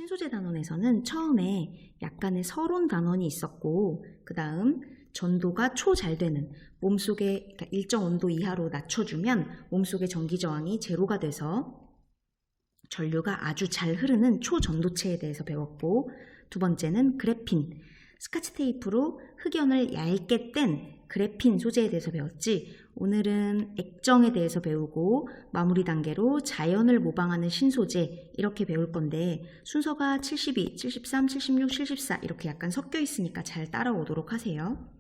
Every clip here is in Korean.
신소재 단원에서는 처음에 약간의 서론 단원이 있었고 그 다음 전도가 초 잘 되는 몸속에 그러니까 일정 온도 이하로 낮춰주면 몸속의 전기 저항이 제로가 돼서 전류가 아주 잘 흐르는 초전도체에 대해서 배웠고 두 번째는 그래핀, 스카치 테이프로 흑연을 얇게 뗀 그래핀 소재에 대해서 배웠지. 오늘은 액정에 대해서 배우고 마무리 단계로 자연을 모방하는 신소재 이렇게 배울 건데 순서가 72, 73, 76, 74 이렇게 약간 섞여 있으니까 잘 따라오도록 하세요.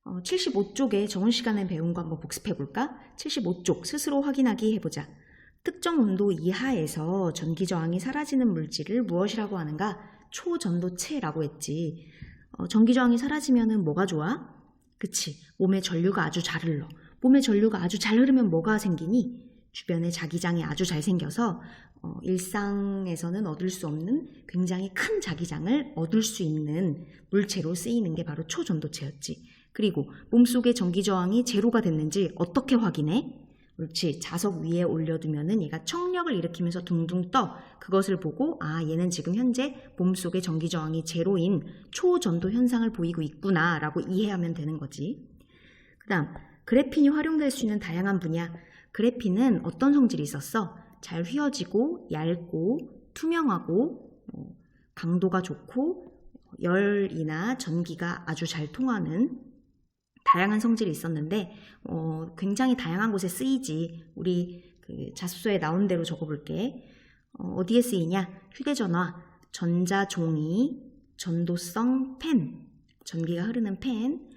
75쪽에 저번 시간에 배운 거 한번 복습해 볼까? 75쪽 스스로 확인하기 해보자. 특정 온도 이하에서 전기 저항이 사라지는 물질을 무엇이라고 하는가? 초전도체라고 했지. 전기 저항이 사라지면은 뭐가 좋아? 그치. 몸에 전류가 아주 잘 흘러. 몸에 전류가 아주 잘 흐르면 뭐가 생기니? 주변에 자기장이 아주 잘 생겨서 일상에서는 얻을 수 없는 굉장히 큰 자기장을 얻을 수 있는 물체로 쓰이는 게 바로 초전도체였지. 그리고 몸속의 전기 저항이 제로가 됐는지 어떻게 확인해? 그렇지. 자석 위에 올려두면은 얘가 청력을 일으키면서 둥둥 떠. 그것을 보고 얘는 지금 현재 몸속의 전기 저항이 제로인 초전도 현상을 보이고 있구나 라고 이해하면 되는 거지. 그 다음 그래핀이 활용될 수 있는 다양한 분야. 그래핀은 어떤 성질이 있었어? 잘 휘어지고 얇고 투명하고 강도가 좋고 열이나 전기가 아주 잘 통하는 다양한 성질이 있었는데 굉장히 다양한 곳에 쓰이지. 우리 자습서에 나온 대로 적어볼게. 어디에 쓰이냐? 휴대전화, 전자종이, 전도성 펜, 전기가 흐르는 펜,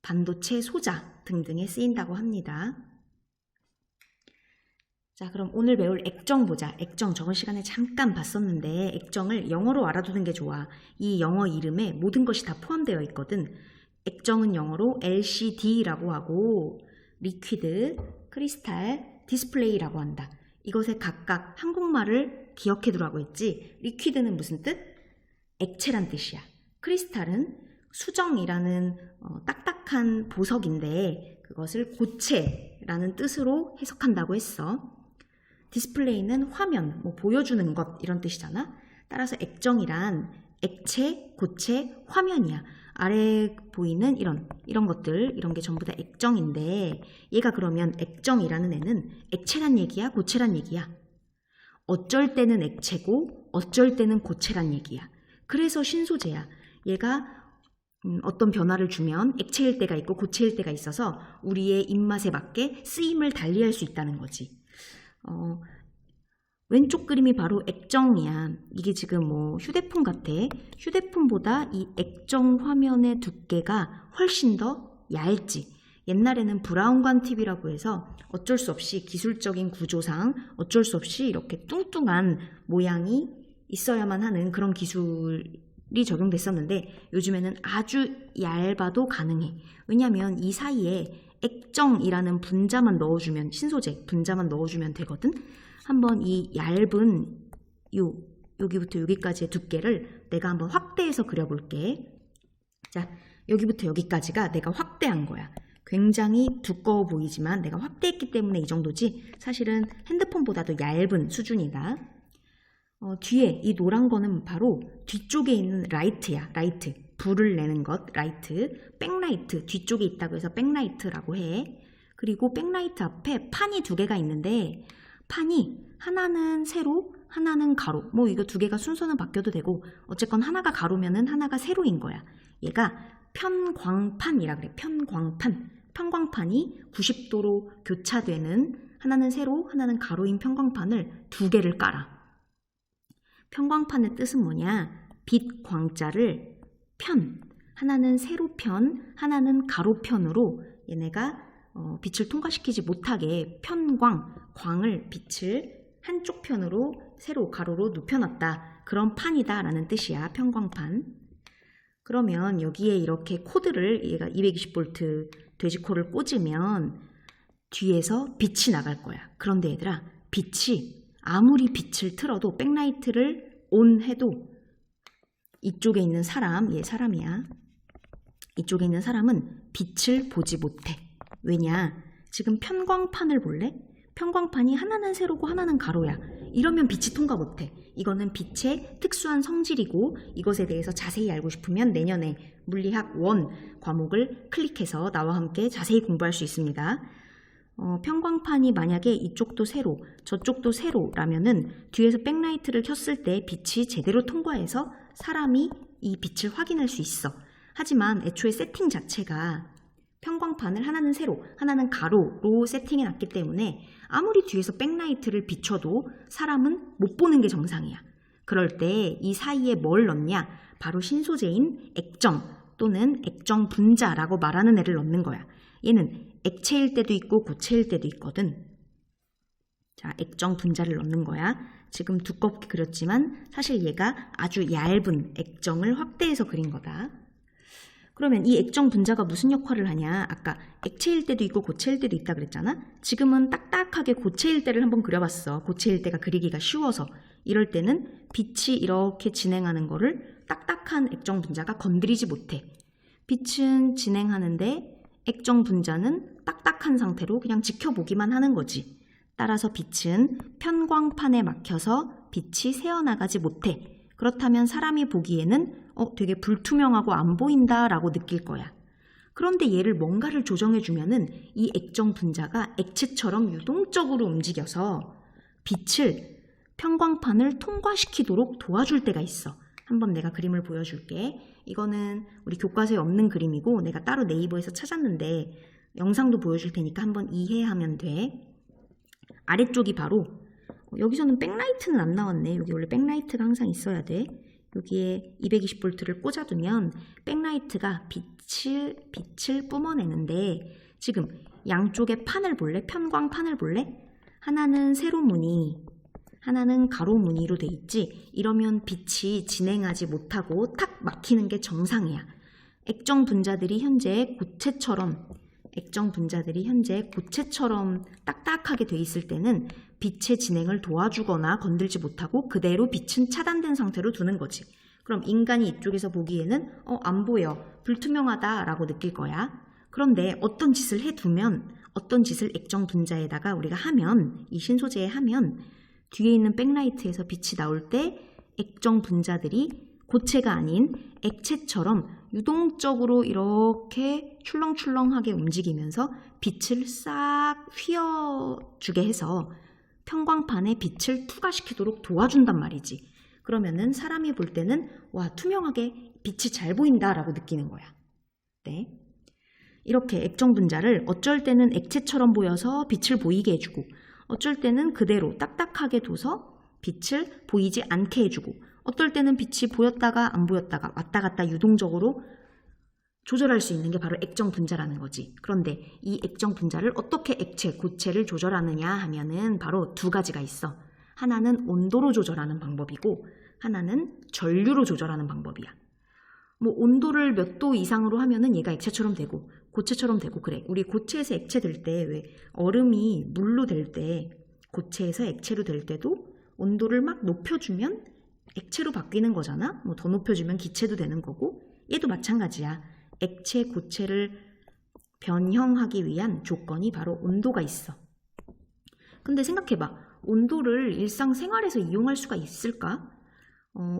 반도체 소자 등등에 쓰인다고 합니다. 자, 그럼 오늘 배울 액정 보자. 액정 저번 시간에 잠깐 봤었는데 액정을 영어로 알아두는 게 좋아. 이 영어 이름에 모든 것이 다 포함되어 있거든. 액정은 영어로 LCD라고 하고 리퀴드, 크리스탈, 디스플레이라고 한다. 이것에 각각 한국말을 기억해 두라고 했지. 리퀴드는 무슨 뜻? 액체란 뜻이야. 크리스탈은 수정이라는 딱딱한 보석인데 그것을 고체라는 뜻으로 해석한다고 했어. 디스플레이는 화면, 보여주는 것 이런 뜻이잖아. 따라서 액정이란 액체, 고체, 화면이야. 아래에 보이는 이런 것들, 이런 게 전부 다 액정인데 얘가 그러면 액정이라는 애는 액체란 얘기야? 고체란 얘기야? 어쩔 때는 액체고 어쩔 때는 고체란 얘기야. 그래서 신소재야. 얘가 어떤 변화를 주면 액체일 때가 있고 고체일 때가 있어서 우리의 입맛에 맞게 쓰임을 달리할 수 있다는 거지. 왼쪽 그림이 바로 액정이야. 이게 지금 휴대폰 같아. 휴대폰보다 이 액정 화면의 두께가 훨씬 더 얇지. 옛날에는 브라운관 TV라고 해서 어쩔 수 없이 기술적인 구조상 어쩔 수 없이 이렇게 뚱뚱한 모양이 있어야만 하는 그런 기술이 적용됐었는데 요즘에는 아주 얇아도 가능해. 왜냐하면 이 사이에 액정이라는 분자만 넣어주면 신소재 분자만 넣어주면 되거든. 한번 이 얇은 여기부터 여기까지의 두께를 내가 한번 확대해서 그려볼게. 자, 여기부터 여기까지가 내가 확대한 거야. 굉장히 두꺼워 보이지만 내가 확대했기 때문에 이 정도지 사실은 핸드폰보다도 얇은 수준이다. 뒤에 이 노란 거는 바로 뒤쪽에 있는 라이트야. 라이트. 불을 내는 것, 라이트. 백라이트. 뒤쪽에 있다고 해서 백라이트라고 해. 그리고 백라이트 앞에 판이 두 개가 있는데 판이 하나는 세로, 하나는 가로. 이거 두 개가 순서는 바뀌어도 되고 어쨌건 하나가 가로면은 하나가 세로인 거야. 얘가 편광판이라 그래. 편광판. 편광판이 90도로 교차되는 하나는 세로, 하나는 가로인 편광판을 두 개를 깔아. 편광판의 뜻은 뭐냐? 빛 광자를 편, 하나는 세로편, 하나는 가로편으로 얘네가 빛을 통과시키지 못하게 광을 빛을 한쪽 편으로 세로, 가로로 눕혀놨다. 그런 판이다 라는 뜻이야. 편광판. 그러면 여기에 이렇게 코드를 얘가 220V 돼지코를 꽂으면 뒤에서 빛이 나갈 거야. 그런데 얘들아 빛이 아무리 빛을 틀어도 백라이트를 온 해도 이쪽에 있는 사람, 얘 사람이야. 이쪽에 있는 사람은 빛을 보지 못해. 왜냐? 지금 편광판을 볼래? 편광판이 하나는 세로고 하나는 가로야. 이러면 빛이 통과 못해. 이거는 빛의 특수한 성질이고 이것에 대해서 자세히 알고 싶으면 내년에 물리학 1 과목을 클릭해서 나와 함께 자세히 공부할 수 있습니다. 편광판이 만약에 이쪽도 세로, 저쪽도 세로라면은 뒤에서 백라이트를 켰을 때 빛이 제대로 통과해서 사람이 이 빛을 확인할 수 있어. 하지만 애초에 세팅 자체가 편광판을 하나는 세로, 하나는 가로로 세팅해 놨기 때문에 아무리 뒤에서 백라이트를 비춰도 사람은 못 보는 게 정상이야. 그럴 때 이 사이에 뭘 넣냐? 바로 신소재인 액정 또는 액정 분자라고 말하는 애를 넣는 거야. 얘는 액체일 때도 있고 고체일 때도 있거든. 자, 액정 분자를 넣는 거야. 지금 두껍게 그렸지만 사실 얘가 아주 얇은 액정을 확대해서 그린 거다. 그러면 이 액정 분자가 무슨 역할을 하냐? 아까 액체일 때도 있고 고체일 때도 있다 그랬잖아? 지금은 딱딱하게 고체일 때를 한번 그려봤어. 고체일 때가 그리기가 쉬워서. 이럴 때는 빛이 이렇게 진행하는 거를 딱딱한 액정 분자가 건드리지 못해. 빛은 진행하는데 액정 분자는 딱딱한 상태로 그냥 지켜보기만 하는 거지. 따라서 빛은 편광판에 막혀서 빛이 새어나가지 못해. 그렇다면 사람이 보기에는 되게 불투명하고 안 보인다 라고 느낄 거야. 그런데 얘를 뭔가를 조정해주면은 이 액정 분자가 액체처럼 유동적으로 움직여서 빛을 편광판을 통과시키도록 도와줄 때가 있어. 한번 내가 그림을 보여줄게. 이거는 우리 교과서에 없는 그림이고 내가 따로 네이버에서 찾았는데 영상도 보여줄 테니까 한번 이해하면 돼. 아래쪽이 바로 여기서는 백라이트는 안 나왔네. 여기 원래 백라이트가 항상 있어야 돼. 여기에 220V를 꽂아두면 백라이트가 빛을 뿜어내는데 지금 양쪽에 판을 볼래? 편광판을 볼래? 하나는 세로 무늬, 하나는 가로 무늬로 돼 있지. 이러면 빛이 진행하지 못하고 탁 막히는 게 정상이야. 액정 분자들이 현재 고체처럼 딱딱하게 돼 있을 때는 빛의 진행을 도와주거나 건들지 못하고 그대로 빛은 차단된 상태로 두는 거지. 그럼 인간이 이쪽에서 보기에는 안 보여, 불투명하다 라고 느낄 거야. 그런데 어떤 짓을 해두면, 어떤 짓을 액정 분자에다가 우리가 하면, 이 신소재에 하면 뒤에 있는 백라이트에서 빛이 나올 때 액정 분자들이 고체가 아닌 액체처럼 유동적으로 이렇게 출렁출렁하게 움직이면서 빛을 싹 휘어주게 해서 편광판에 빛을 투과시키도록 도와준단 말이지. 그러면은 사람이 볼 때는 와, 투명하게 빛이 잘 보인다 라고 느끼는 거야. 네. 이렇게 액정 분자를 어쩔 때는 액체처럼 보여서 빛을 보이게 해주고 어쩔 때는 그대로 딱딱하게 둬서 빛을 보이지 않게 해주고 어떨 때는 빛이 보였다가 안 보였다가 왔다 갔다 유동적으로 조절할 수 있는 게 바로 액정 분자라는 거지. 그런데 이 액정 분자를 어떻게 액체, 고체를 조절하느냐 하면은 바로 두 가지가 있어. 하나는 온도로 조절하는 방법이고 하나는 전류로 조절하는 방법이야. 뭐 온도를 몇 도 이상으로 하면은 얘가 액체처럼 되고 고체처럼 되고 그래. 우리 고체에서 액체 될 때 왜 얼음이 물로 될 때 고체에서 액체로 될 때도 온도를 막 높여주면 액체로 바뀌는 거잖아. 뭐 더 높여주면 기체도 되는 거고 얘도 마찬가지야. 액체, 고체를 변형하기 위한 조건이 바로 온도가 있어. 근데 생각해봐. 온도를 일상생활에서 이용할 수가 있을까?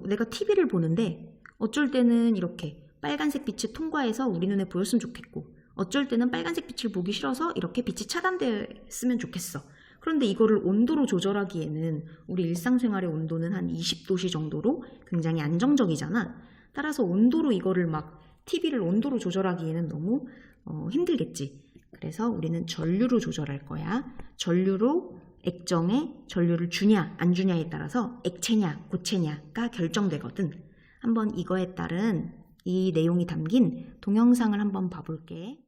내가 TV를 보는데 어쩔 때는 이렇게 빨간색 빛이 통과해서 우리 눈에 보였으면 좋겠고 어쩔 때는 빨간색 빛을 보기 싫어서 이렇게 빛이 차단됐으면 좋겠어. 그런데 이거를 온도로 조절하기에는 우리 일상생활의 온도는 한 20도씨 정도로 굉장히 안정적이잖아. 따라서 온도로 이거를 막 TV를 온도로 조절하기에는 너무 힘들겠지. 그래서 우리는 전류로 조절할 거야. 전류로 액정에 전류를 주냐 안 주냐에 따라서 액체냐 고체냐가 결정되거든. 한번 이거에 따른 이 내용이 담긴 동영상을 한번 봐볼게.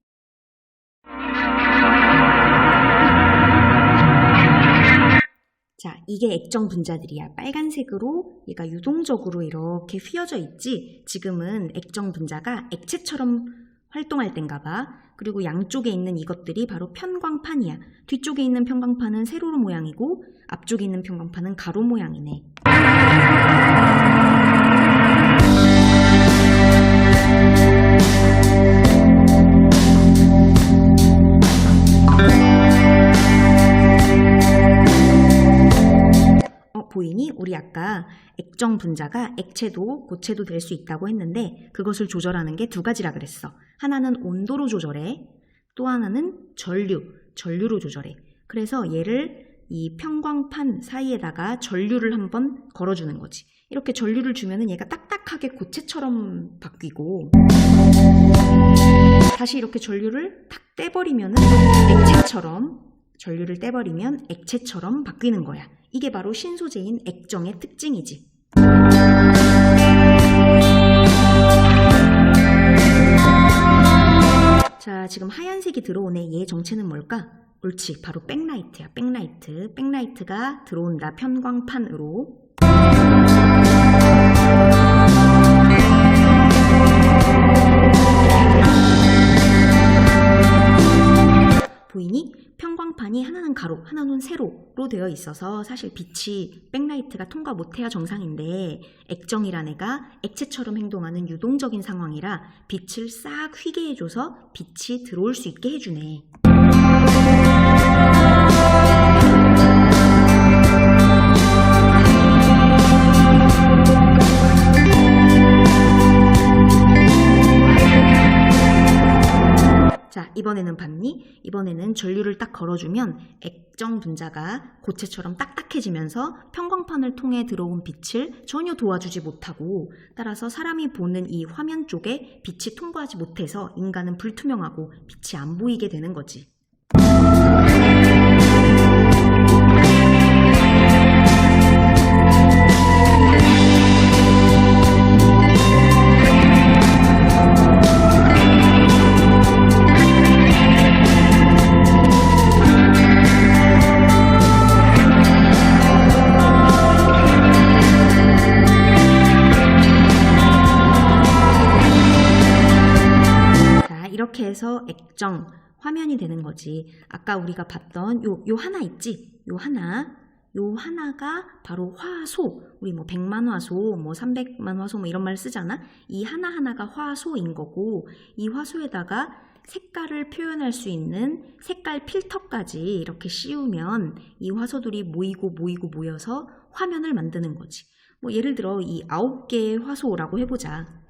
자, 이게 액정 분자들이야. 빨간색으로 얘가 유동적으로 이렇게 휘어져 있지. 지금은 액정 분자가 액체처럼 활동할 땐가 봐. 그리고 양쪽에 있는 이것들이 바로 편광판이야. 뒤쪽에 있는 편광판은 세로 모양이고 앞쪽에 있는 편광판은 가로 모양이네. 보이니? 우리 아까 액정 분자가 액체도 고체도 될 수 있다고 했는데 그것을 조절하는 게 두 가지라 그랬어. 하나는 온도로 조절해. 또 하나는 전류로 조절해. 그래서 얘를 이 편광판 사이에다가 전류를 한번 걸어주는 거지. 이렇게 전류를 주면은 얘가 딱딱하게 고체처럼 바뀌고 다시 이렇게 전류를 탁 떼버리면은 전류를 떼버리면 액체처럼 바뀌는 거야. 이게 바로 신소재인 액정의 특징이지. 자, 지금 하얀색이 들어오네. 얘의 정체는 뭘까? 옳지, 바로 백라이트야. 백라이트가 들어온다. 편광판으로. 보이니? 편광판이 하나는 가로, 하나는 세로로 되어 있어서 사실 빛이 백라이트가 통과 못해야 정상인데 액정이란 애가 액체처럼 행동하는 유동적인 상황이라 빛을 싹 휘게 해줘서 빛이 들어올 수 있게 해주네. 자, 이번에는 봤니? 이번에는 전류를 딱 걸어주면 액정 분자가 고체처럼 딱딱해지면서 편광판을 통해 들어온 빛을 전혀 도와주지 못하고 따라서 사람이 보는 이 화면 쪽에 빛이 통과하지 못해서 인간은 불투명하고 빛이 안 보이게 되는 거지. 이렇게 해서 액정, 화면이 되는 거지. 아까 우리가 봤던 요 하나 있지? 요 하나가 바로 화소. 우리 뭐 100만 화소, 뭐 300만 화소 뭐 이런 말 쓰잖아? 이 하나하나가 화소인 거고 이 화소에다가 색깔을 표현할 수 있는 색깔 필터까지 이렇게 씌우면 이 화소들이 모여서 화면을 만드는 거지. 뭐 예를 들어 이 9개의 화소라고 해보자.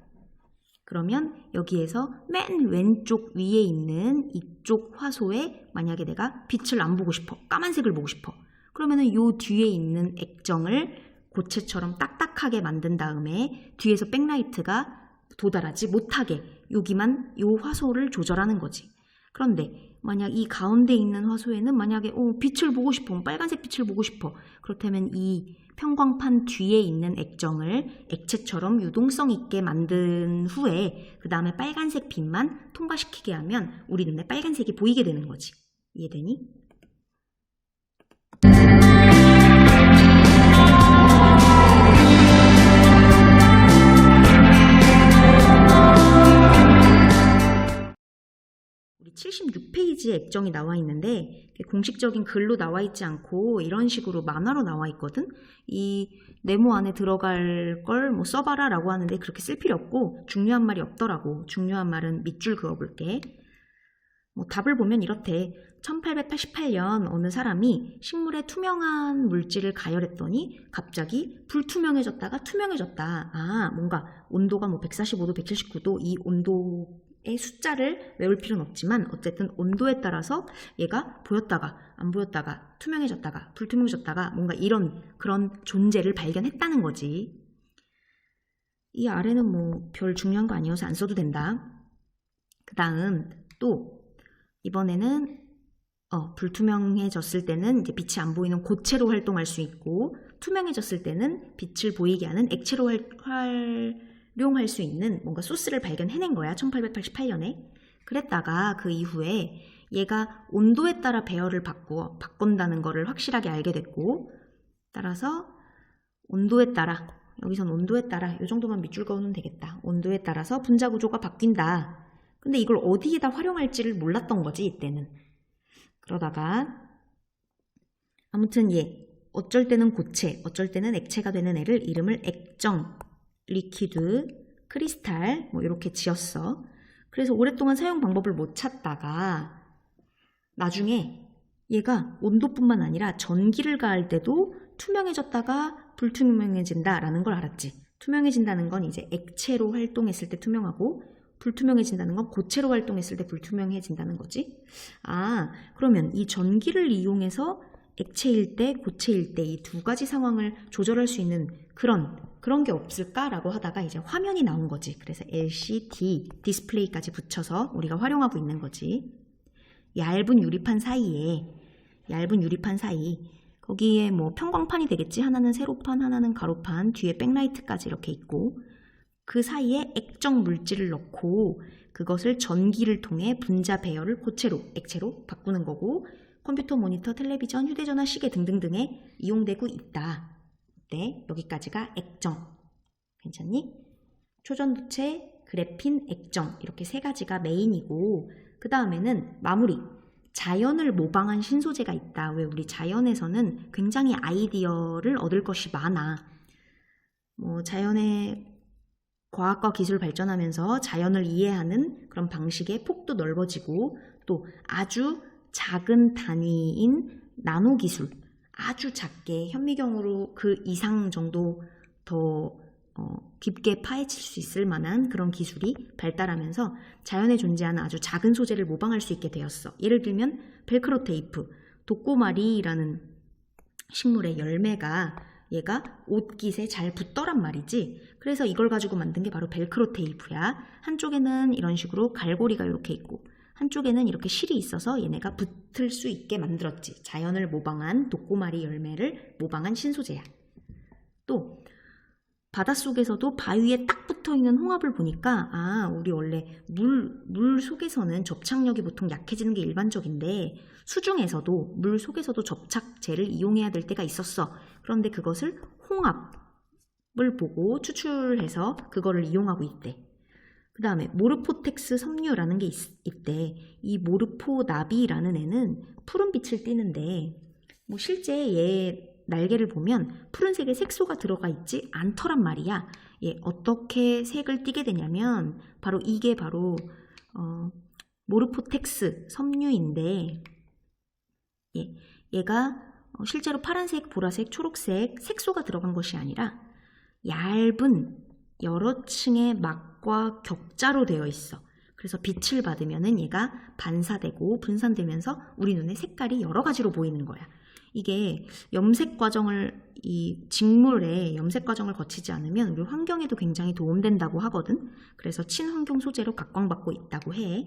그러면 여기에서 맨 왼쪽 위에 있는 이쪽 화소에 만약에 내가 빛을 안 보고 싶어. 까만색을 보고 싶어. 그러면은 요 뒤에 있는 액정을 고체처럼 딱딱하게 만든 다음에 뒤에서 백라이트가 도달하지 못하게 여기만 요 화소를 조절하는 거지. 그런데 만약 이 가운데 있는 화소에는 만약에 빛을 보고 싶어. 빨간색 빛을 보고 싶어. 그렇다면 이 편광판 뒤에 있는 액정을 액체처럼 유동성 있게 만든 후에 그 다음에 빨간색 빛만 통과시키게 하면 우리 눈에 빨간색이 보이게 되는 거지. 이해되니? 우리 76페이지에 액정이 나와 있는데 공식적인 글로 나와 있지 않고 이런 식으로 만화로 나와 있거든. 이 네모 안에 들어갈 걸 뭐 써봐라 라고 하는데 그렇게 쓸 필요 없고 중요한 말이 없더라고. 중요한 말은 밑줄 그어볼게. 뭐 답을 보면 이렇대. 1888년 어느 사람이 식물에 투명한 물질을 가열했더니 갑자기 불투명해졌다가 투명해졌다. 아, 뭔가 온도가 뭐 145도, 179도 이 온도의 숫자를 외울 필요는 없지만 어쨌든 온도에 따라서 얘가 보였다가 안 보였다가 투명해졌다가 불투명해졌다가 뭔가 이런 그런 존재를 발견했다는 거지. 이 아래는 뭐 별 중요한 거 아니어서 안 써도 된다. 그 다음 또 이번에는 불투명해졌을 때는 이제 빛이 안 보이는 고체로 활동할 수 있고 투명해졌을 때는 빛을 보이게 하는 액체로 활용할 수 있는 뭔가 소스를 발견해낸 거야. 1888년에. 그랬다가 그 이후에 얘가 온도에 따라 배열을 바꾼다는 거를 확실하게 알게 됐고 따라서 온도에 따라 여기선 온도에 따라 이 정도만 밑줄 그어놓으면 되겠다. 온도에 따라서 분자 구조가 바뀐다. 근데 이걸 어디에다 활용할지를 몰랐던 거지 이때는. 그러다가 아무튼 얘 어쩔 때는 고체, 어쩔 때는 액체가 되는 애를 이름을 액정, 리퀴드, 크리스탈 뭐 이렇게 지었어. 그래서 오랫동안 사용 방법을 못 찾다가 나중에 얘가 온도뿐만 아니라 전기를 가할 때도 투명해졌다가 불투명해진다라는 걸 알았지. 투명해진다는 건 이제 액체로 활동했을 때 투명하고 불투명해진다는 건 고체로 활동했을 때 불투명해진다는 거지. 아, 그러면 이 전기를 이용해서 액체일 때, 고체일 때 이 두 가지 상황을 조절할 수 있는 그런 게 없을까라고 하다가 이제 화면이 나온 거지. 그래서 LCD 디스플레이까지 붙여서 우리가 활용하고 있는 거지. 얇은 유리판 사이 거기에 뭐 편광판이 되겠지. 하나는 세로판, 하나는 가로판, 뒤에 백라이트까지 이렇게 있고 그 사이에 액정 물질을 넣고 그것을 전기를 통해 분자 배열을 고체로, 액체로 바꾸는 거고 컴퓨터, 모니터, 텔레비전, 휴대전화, 시계 등등등에 이용되고 있다. 네, 여기까지가 액정. 괜찮니? 초전도체, 그래핀, 액정 이렇게 세 가지가 메인이고 그 다음에는 마무리. 자연을 모방한 신소재가 있다. 왜 우리 자연에서는 굉장히 아이디어를 얻을 것이 많아. 뭐 자연의 과학과 기술 발전하면서 자연을 이해하는 그런 방식의 폭도 넓어지고 또 아주 작은 단위인 나노 기술, 아주 작게 현미경으로 그 이상 정도 더 깊게 파헤칠 수 있을 만한 그런 기술이 발달하면서 자연에 존재하는 아주 작은 소재를 모방할 수 있게 되었어. 예를 들면 벨크로 테이프, 독고마리라는 식물의 열매가 얘가 옷깃에 잘 붙더란 말이지. 그래서 이걸 가지고 만든 게 바로 벨크로 테이프야. 한쪽에는 이런 식으로 갈고리가 이렇게 있고 한쪽에는 이렇게 실이 있어서 얘네가 붙을 수 있게 만들었지. 자연을 모방한 독고마리 열매를 모방한 신소재야. 또 바닷속에서도 바위에 딱 붙어있는 홍합을 보니까 우리 원래 물 속에서는 접착력이 보통 약해지는 게 일반적인데 수중에서도 물 속에서도 접착제를 이용해야 될 때가 있었어. 그런데 그것을 홍합을 보고 추출해서 그거를 이용하고 있대. 그 다음에 모르포텍스 섬유라는 게 있대. 이 모르포나비라는 애는 푸른 빛을 띠는데 뭐 실제 얘 날개를 보면 푸른색의 색소가 들어가 있지 않더란 말이야. 어떻게 색을 띠게 되냐면 이게 바로 모르포텍스 섬유인데 얘가 실제로 파란색, 보라색, 초록색 색소가 들어간 것이 아니라 얇은 여러 층의 막과 격자로 되어 있어. 그래서 빛을 받으면은 얘가 반사되고 분산되면서 우리 눈에 색깔이 여러 가지로 보이는 거야. 이게 이 직물의 염색 과정을 거치지 않으면 우리 환경에도 굉장히 도움된다고 하거든. 그래서 친환경 소재로 각광받고 있다고 해.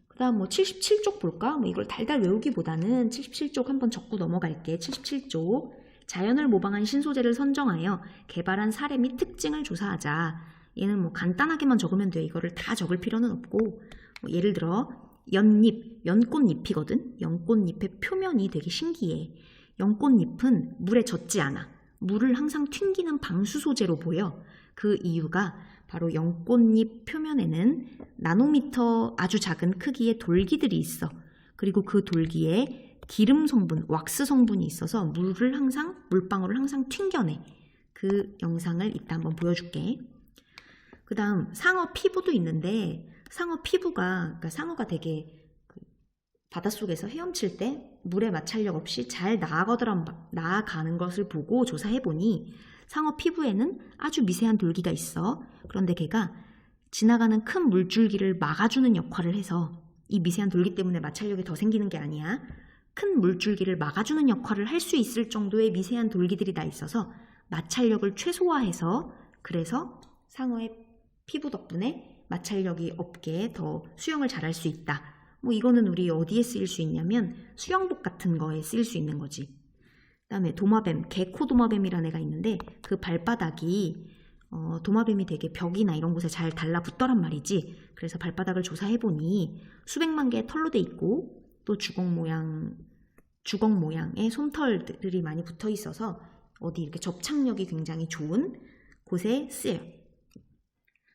그 다음 77쪽 볼까? 이걸 달달 외우기보다는 77쪽 한번 적고 넘어갈게. 77쪽. 자연을 모방한 신소재를 선정하여 개발한 사례 및 특징을 조사하자. 얘는 간단하게만 적으면 돼. 이거를 다 적을 필요는 없고 예를 들어 연꽃잎이거든. 연꽃잎의 표면이 되게 신기해. 연꽃잎은 물에 젖지 않아. 물을 항상 튕기는 방수 소재로 보여. 그 이유가 바로 연꽃잎 표면에는 나노미터 아주 작은 크기의 돌기들이 있어. 그리고 그 돌기에 기름 성분, 왁스 성분이 있어서 물방울을 항상 튕겨내. 그 영상을 이따 한번 보여줄게. 그 다음 상어 피부도 있는데 그러니까 상어가 되게 바닷속에서 헤엄칠 때 물에 마찰력 없이 잘 나아가는 것을 보고 조사해보니 상어 피부에는 아주 미세한 돌기가 있어. 그런데 걔가 지나가는 큰 물줄기를 막아주는 역할을 해서 이 미세한 돌기 때문에 마찰력이 더 생기는 게 아니야. 큰 물줄기를 막아주는 역할을 할 수 있을 정도의 미세한 돌기들이 다 있어서 마찰력을 최소화해서 그래서 상어의 피부 덕분에 마찰력이 없게 더 수영을 잘할 수 있다. 이거는 우리 어디에 쓰일 수 있냐면 수영복 같은 거에 쓰일 수 있는 거지. 그 다음에 도마뱀, 개코 도마뱀이라는 애가 있는데 그 발바닥이 도마뱀이 되게 벽이나 이런 곳에 잘 달라붙더란 말이지. 그래서 발바닥을 조사해보니 수백만 개의 털로 돼 있고 또 주걱 모양의 솜털들이 많이 붙어 있어서 어디 이렇게 접착력이 굉장히 좋은 곳에 쓰여.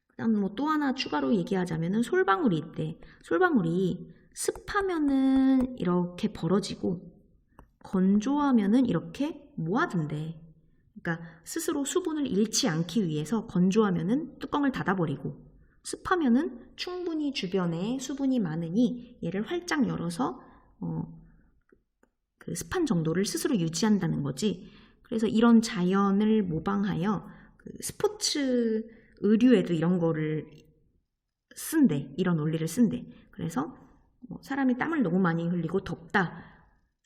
그다음 또 하나 추가로 얘기하자면은 솔방울이 있대. 솔방울이 습하면은 이렇게 벌어지고 건조하면은 이렇게 모아둔대. 그러니까 스스로 수분을 잃지 않기 위해서 건조하면은 뚜껑을 닫아버리고 습하면은 충분히 주변에 수분이 많으니 얘를 활짝 열어서 그 습한 정도를 스스로 유지한다는 거지. 그래서 이런 자연을 모방하여 그 스포츠 의류에도 이런 거를 쓴대. 이런 원리를 쓴대. 그래서 뭐 사람이 땀을 너무 많이 흘리고 덥다.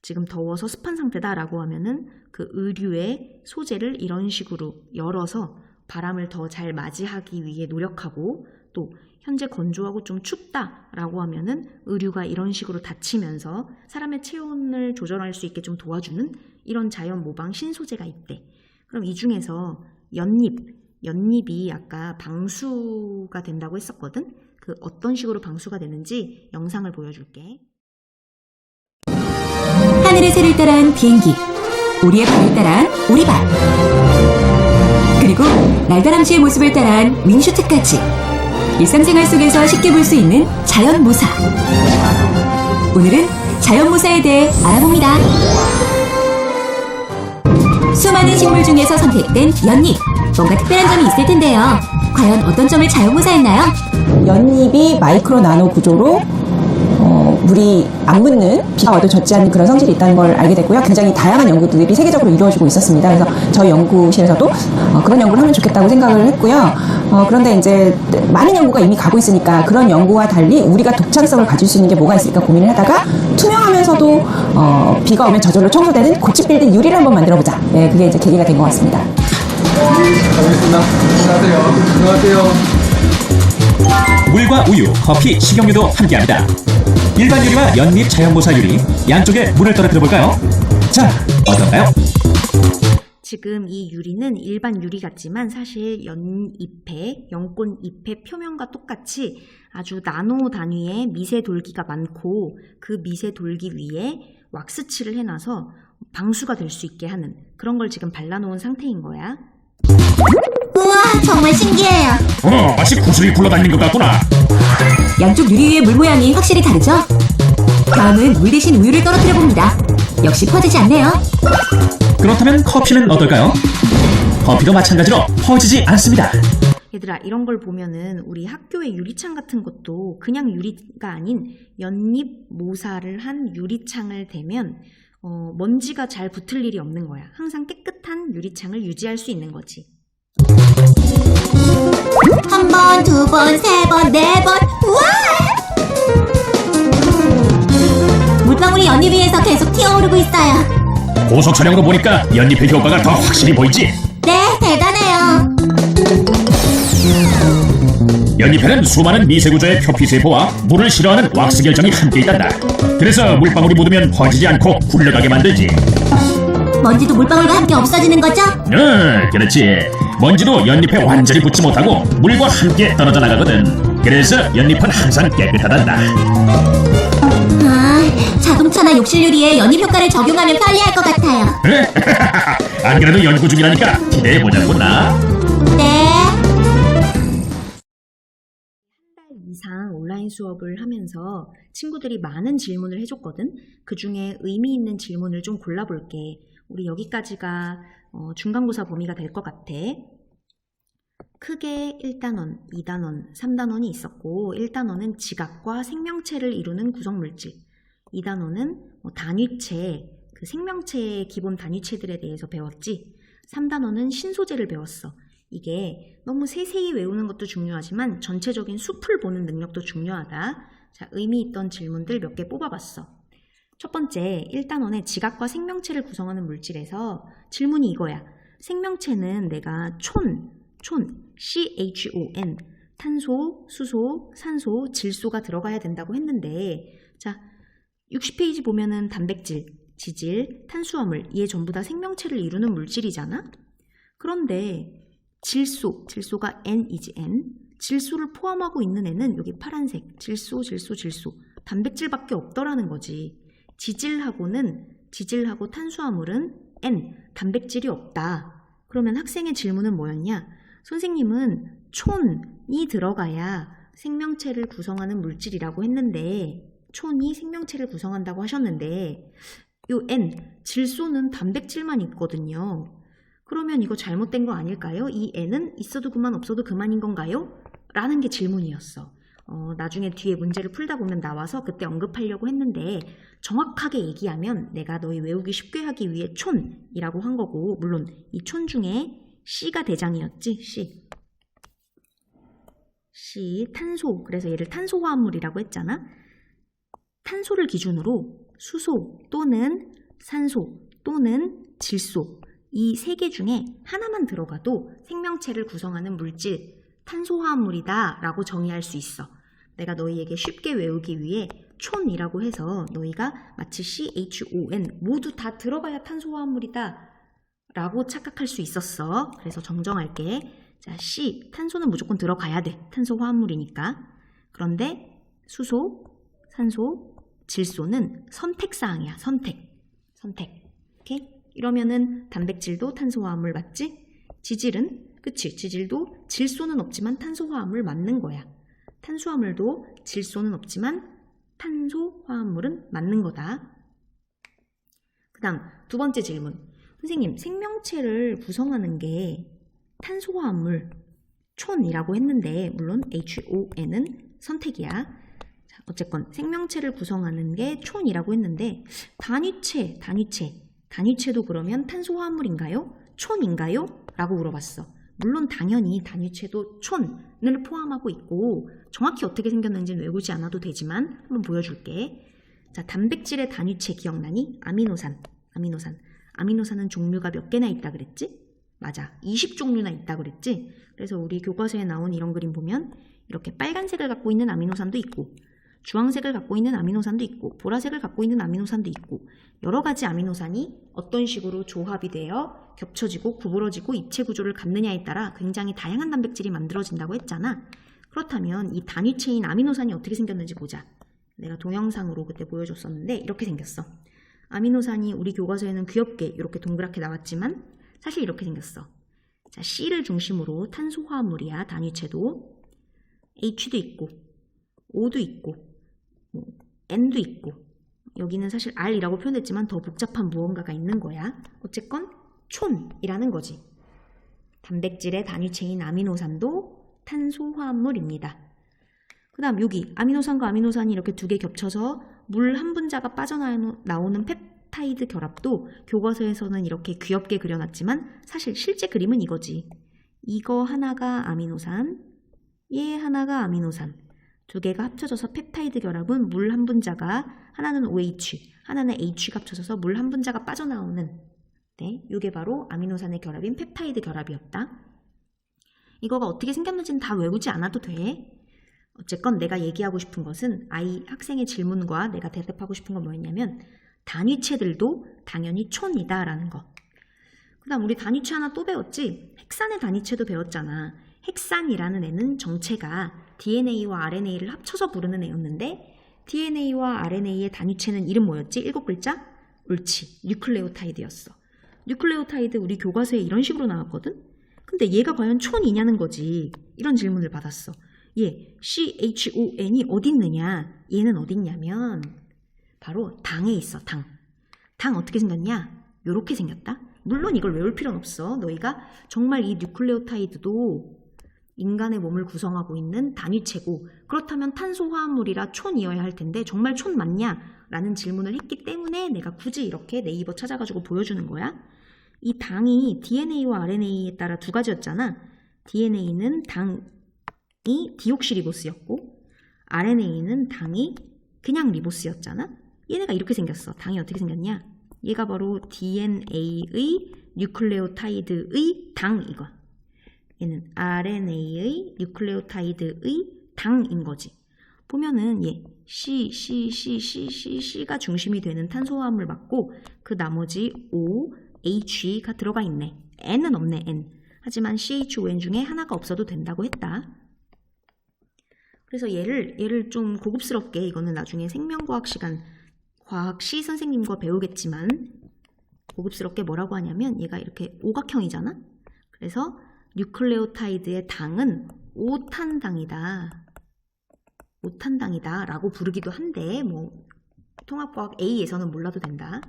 지금 더워서 습한 상태다라고 하면은 그 의류의 소재를 이런 식으로 열어서 바람을 더 잘 맞이하기 위해 노력하고, 또 현재 건조하고 좀 춥다라고 하면은 의류가 이런 식으로 닫히면서 사람의 체온을 조절할 수 있게 좀 도와주는 이런 자연 모방 신소재가 있대. 그럼 이 중에서 연잎이 아까 방수가 된다고 했었거든? 그 어떤 식으로 방수가 되는지 영상을 보여줄게. 하늘의 새를 따라한 비행기, 우리의 발을 따라한 우리발, 그리고 날다람쥐의 모습을 따라한 윙슈트까지 일상생활 속에서 쉽게 볼 수 있는 자연모사. 오늘은 자연모사에 대해 알아봅니다. 수많은 식물 중에서 선택된 연잎, 뭔가 특별한 점이 있을 텐데요. 과연 어떤 점을 자연모사했나요? 연잎이 마이크로 나노 구조로 물이 안 묻는, 비가 와도 젖지 않는 그런 성질이 있다는 걸 알게 됐고요. 굉장히 다양한 연구들이 세계적으로 이루어지고 있었습니다. 그래서 저희 연구실에서도 그런 연구를 하면 좋겠다고 생각을 했고요. 그런데 이제 많은 연구가 이미 가고 있으니까 그런 연구와 달리 우리가 독창성을 가질 수 있는 게 뭐가 있을까 고민을 하다가, 투명하면서도 비가 오면 저절로 청소되는 고집 빌딩 유리를 한번 만들어보자. 네, 그게 이제 계기가 된 것 같습니다. 가보겠습니다. 안녕하세요. 물과 우유, 커피, 식용유도 함께합니다. 일반 유리와 연잎 자연모사 유리, 양쪽에 물을 떨어뜨려 볼까요? 자, 어떤가요? 지금 이 유리는 일반 유리 같지만 사실 연꽃잎의 표면과 똑같이 아주 나노 단위의 미세 돌기가 많고, 그 미세 돌기 위에 왁스칠을 해놔서 방수가 될 수 있게 하는 그런 걸 지금 발라놓은 상태인 거야. 우와, 정말 신기해요. 마치 구슬이 굴러다니는 것 같구나. 양쪽 유리 위의 물 모양이 확실히 다르죠? 다음은 물 대신 우유를 떨어뜨려 봅니다. 역시 퍼지지 않네요. 그렇다면 커피는 어떨까요? 커피도 마찬가지로 퍼지지 않습니다. 얘들아, 이런 걸 보면은 우리 학교의 유리창 같은 것도 그냥 유리가 아닌 연잎 모사를 한 유리창을 대면 먼지가 잘 붙을 일이 없는 거야. 항상 깨끗한 유리창을 유지할 수 있는 거지. 한 번, 두 번, 세 번, 네 번. 우와! 물방울이 연잎 위에서 계속 튀어오르고 있어요. 고속 촬영으로 보니까 연잎의 효과가 더 확실히 보이지? 네, 대단해요. 연잎에는 수많은 미세구조의 표피세포와 물을 싫어하는 왁스 결정이 함께 있단다. 그래서 물방울이 묻으면 퍼지지 않고 굴러가게 만들지. 먼지도 물방울과 함께 없어지는 거죠? 그렇지. 먼지도 연잎에 완전히 붙지 못하고 물과 함께 떨어져 나가거든. 그래서 연잎은 항상 깨끗하단다. 자동차나 욕실 유리에 연잎 효과를 적용하면 편리할 것 같아요. 안 그래도 연구 중이라니까 기대해보자꾸나. 네. 이상 온라인 수업을 하면서 친구들이 많은 질문을 해줬거든. 그 중에 의미 있는 질문을 좀 골라볼게. 우리 여기까지가 중간고사 범위가 될 것 같아. 크게 1단원, 2단원, 3단원이 있었고, 1단원은 지각과 생명체를 이루는 구성물질, 2단원은 단위체, 그 생명체의 기본 단위체들에 대해서 배웠지. 3단원은 신소재를 배웠어. 이게 너무 세세히 외우는 것도 중요하지만 전체적인 숲을 보는 능력도 중요하다. 자, 의미 있던 질문들 몇 개 뽑아봤어. 첫 번째, 1단원의 지각과 생명체를 구성하는 물질에서 질문이 이거야. 생명체는 내가 CHON, CHON, 탄소, 수소, 산소, 질소가 들어가야 된다고 했는데, 자, 60페이지 보면은 단백질, 지질, 탄수화물, 이게 전부 다 생명체를 이루는 물질이잖아? 그런데 질소가 N이지 N, 질소를 포함하고 있는 애는 여기 파란색, 질소, 단백질밖에 없더라는 거지. 지질하고 탄수화물은 N, 단백질이 없다. 그러면 학생의 질문은 뭐였냐? 선생님은 촌이 들어가야 생명체를 구성하는 물질이라고 했는데, 촌이 생명체를 구성한다고 하셨는데, 요 N, 질소는 단백질만 있거든요. 그러면 이거 잘못된 거 아닐까요? 이 N은 있어도 그만 없어도 그만인 건가요? 라는 게 질문이었어. 나중에 뒤에 문제를 풀다 보면 나와서 그때 언급하려고 했는데 정확하게 얘기하면 내가 너희 외우기 쉽게 하기 위해 촌이라고 한 거고 물론 이 촌 중에 C가 대장이었지. C 탄소. 그래서 얘를 탄소화합물이라고 했잖아. 탄소를 기준으로 수소 또는 산소 또는 질소 이 세 개 중에 하나만 들어가도 생명체를 구성하는 물질 탄소화합물이다 라고 정의할 수 있어. 내가 너희에게 쉽게 외우기 위해 촌이라고 해서 너희가 마치 CHON 모두 다 들어가야 탄소화합물이다 라고 착각할 수 있었어. 그래서 정정할게. 자, C, 탄소는 무조건 들어가야 돼. 탄소화합물이니까. 그런데 수소, 산소, 질소는 선택사항이야. 선택. 오케이? 이러면은 단백질도 탄소화합물 맞지? 지질은? 그치? 지질도 질소는 없지만 탄소화합물 맞는 거야. 탄수화물도 질소는 없지만 탄소화합물은 맞는 거다. 그 다음 두 번째 질문. 선생님, 생명체를 구성하는 게 탄소화합물, 촌이라고 했는데 물론 HON은 선택이야. 자, 어쨌건 생명체를 구성하는 게 촌이라고 했는데 단위체도 그러면 탄소화합물인가요? 촌인가요? 라고 물어봤어. 물론 당연히 단위체도 촌을 포함하고 있고 정확히 어떻게 생겼는지는 외우지 않아도 되지만 한번 보여줄게. 자, 단백질의 단위체 기억나니? 아미노산은 종류가 몇 개나 있다 그랬지? 맞아, 20종류나 있다 그랬지? 그래서 우리 교과서에 나온 이런 그림 보면 이렇게 빨간색을 갖고 있는 아미노산도 있고 주황색을 갖고 있는 아미노산도 있고 보라색을 갖고 있는 아미노산도 있고 여러 가지 아미노산이 어떤 식으로 조합이 되어 겹쳐지고 구부러지고 입체 구조를 갖느냐에 따라 굉장히 다양한 단백질이 만들어진다고 했잖아. 그렇다면 이 단위체인 아미노산이 어떻게 생겼는지 보자. 내가 동영상으로 그때 보여줬었는데 이렇게 생겼어. 아미노산이 우리 교과서에는 귀엽게 이렇게 동그랗게 나왔지만 사실 이렇게 생겼어. 자, C를 중심으로 탄소화합물이야. 단위체도 H도 있고 O도 있고 N도 있고 여기는 사실 R이라고 표현했지만 더 복잡한 무언가가 있는 거야. 어쨌건 촌이라는 거지. 단백질의 단위체인 아미노산도 탄소화합물입니다. 그 다음 여기 아미노산과 아미노산이 이렇게 두 개 겹쳐서 물 한 분자가 빠져나오는 펩타이드 결합도 교과서에서는 이렇게 귀엽게 그려놨지만 사실 실제 그림은 이거지. 이거 하나가 아미노산, 얘 하나가 아미노산. 두 개가 합쳐져서 펩타이드 결합은 물 한 분자가 하나는 OH, 하나는 H가 합쳐져서 물 한 분자가 빠져나오는 이게 바로 아미노산의 결합인 펩타이드 결합이었다. 이거가 어떻게 생겼는지는 다 외우지 않아도 돼. 어쨌건 내가 얘기하고 싶은 것은 학생의 질문과 내가 대답하고 싶은 건 뭐였냐면 단위체들도 당연히 촌이다 라는 거. 그 다음 우리 단위체 하나 또 배웠지? 핵산의 단위체도 배웠잖아. 핵산이라는 애는 정체가 DNA와 RNA를 합쳐서 부르는 애였는데 DNA와 RNA의 단위체는 이름 뭐였지? 7글자? 옳지. 뉴클레오타이드였어. 뉴클레오타이드 우리 교과서에 이런 식으로 나왔거든? 근데 얘가 과연 촌이냐는 거지. 이런 질문을 받았어. 얘 CHON이 어디 있느냐? 얘는 어디 있냐면 바로 당에 있어. 당 어떻게 생겼냐? 요렇게 생겼다. 물론 이걸 외울 필요는 없어. 너희가 정말 이 뉴클레오타이드도 인간의 몸을 구성하고 있는 단위체고 그렇다면 탄소화합물이라 촌이어야 할 텐데 정말 촌 맞냐? 라는 질문을 했기 때문에 내가 굳이 이렇게 네이버 찾아가지고 보여주는 거야. 이 당이 DNA와 RNA에 따라 두 가지였잖아. DNA는 당이 디옥시리보스였고 RNA는 당이 그냥 리보스였잖아. 얘네가 이렇게 생겼어. 당이 어떻게 생겼냐? 얘가 바로 DNA의 뉴클레오타이드의 당 이거. 얘는 RNA의 뉴클레오타이드의 당인 거지. 보면은 얘 C가 중심이 되는 탄소화합물 맞고 그 나머지 O, H가 들어가 있네. N은 없네. N. 하지만 CHON 중에 하나가 없어도 된다고 했다. 그래서 얘를 좀 고급스럽게 이거는 나중에 생명과학 시간 과학 C 선생님과 배우겠지만 고급스럽게 뭐라고 하냐면 얘가 이렇게 오각형이잖아. 그래서 뉴클레오타이드의 당은 오탄당이다 라고 부르기도 한데 뭐 통합과학 A에서는 몰라도 된다.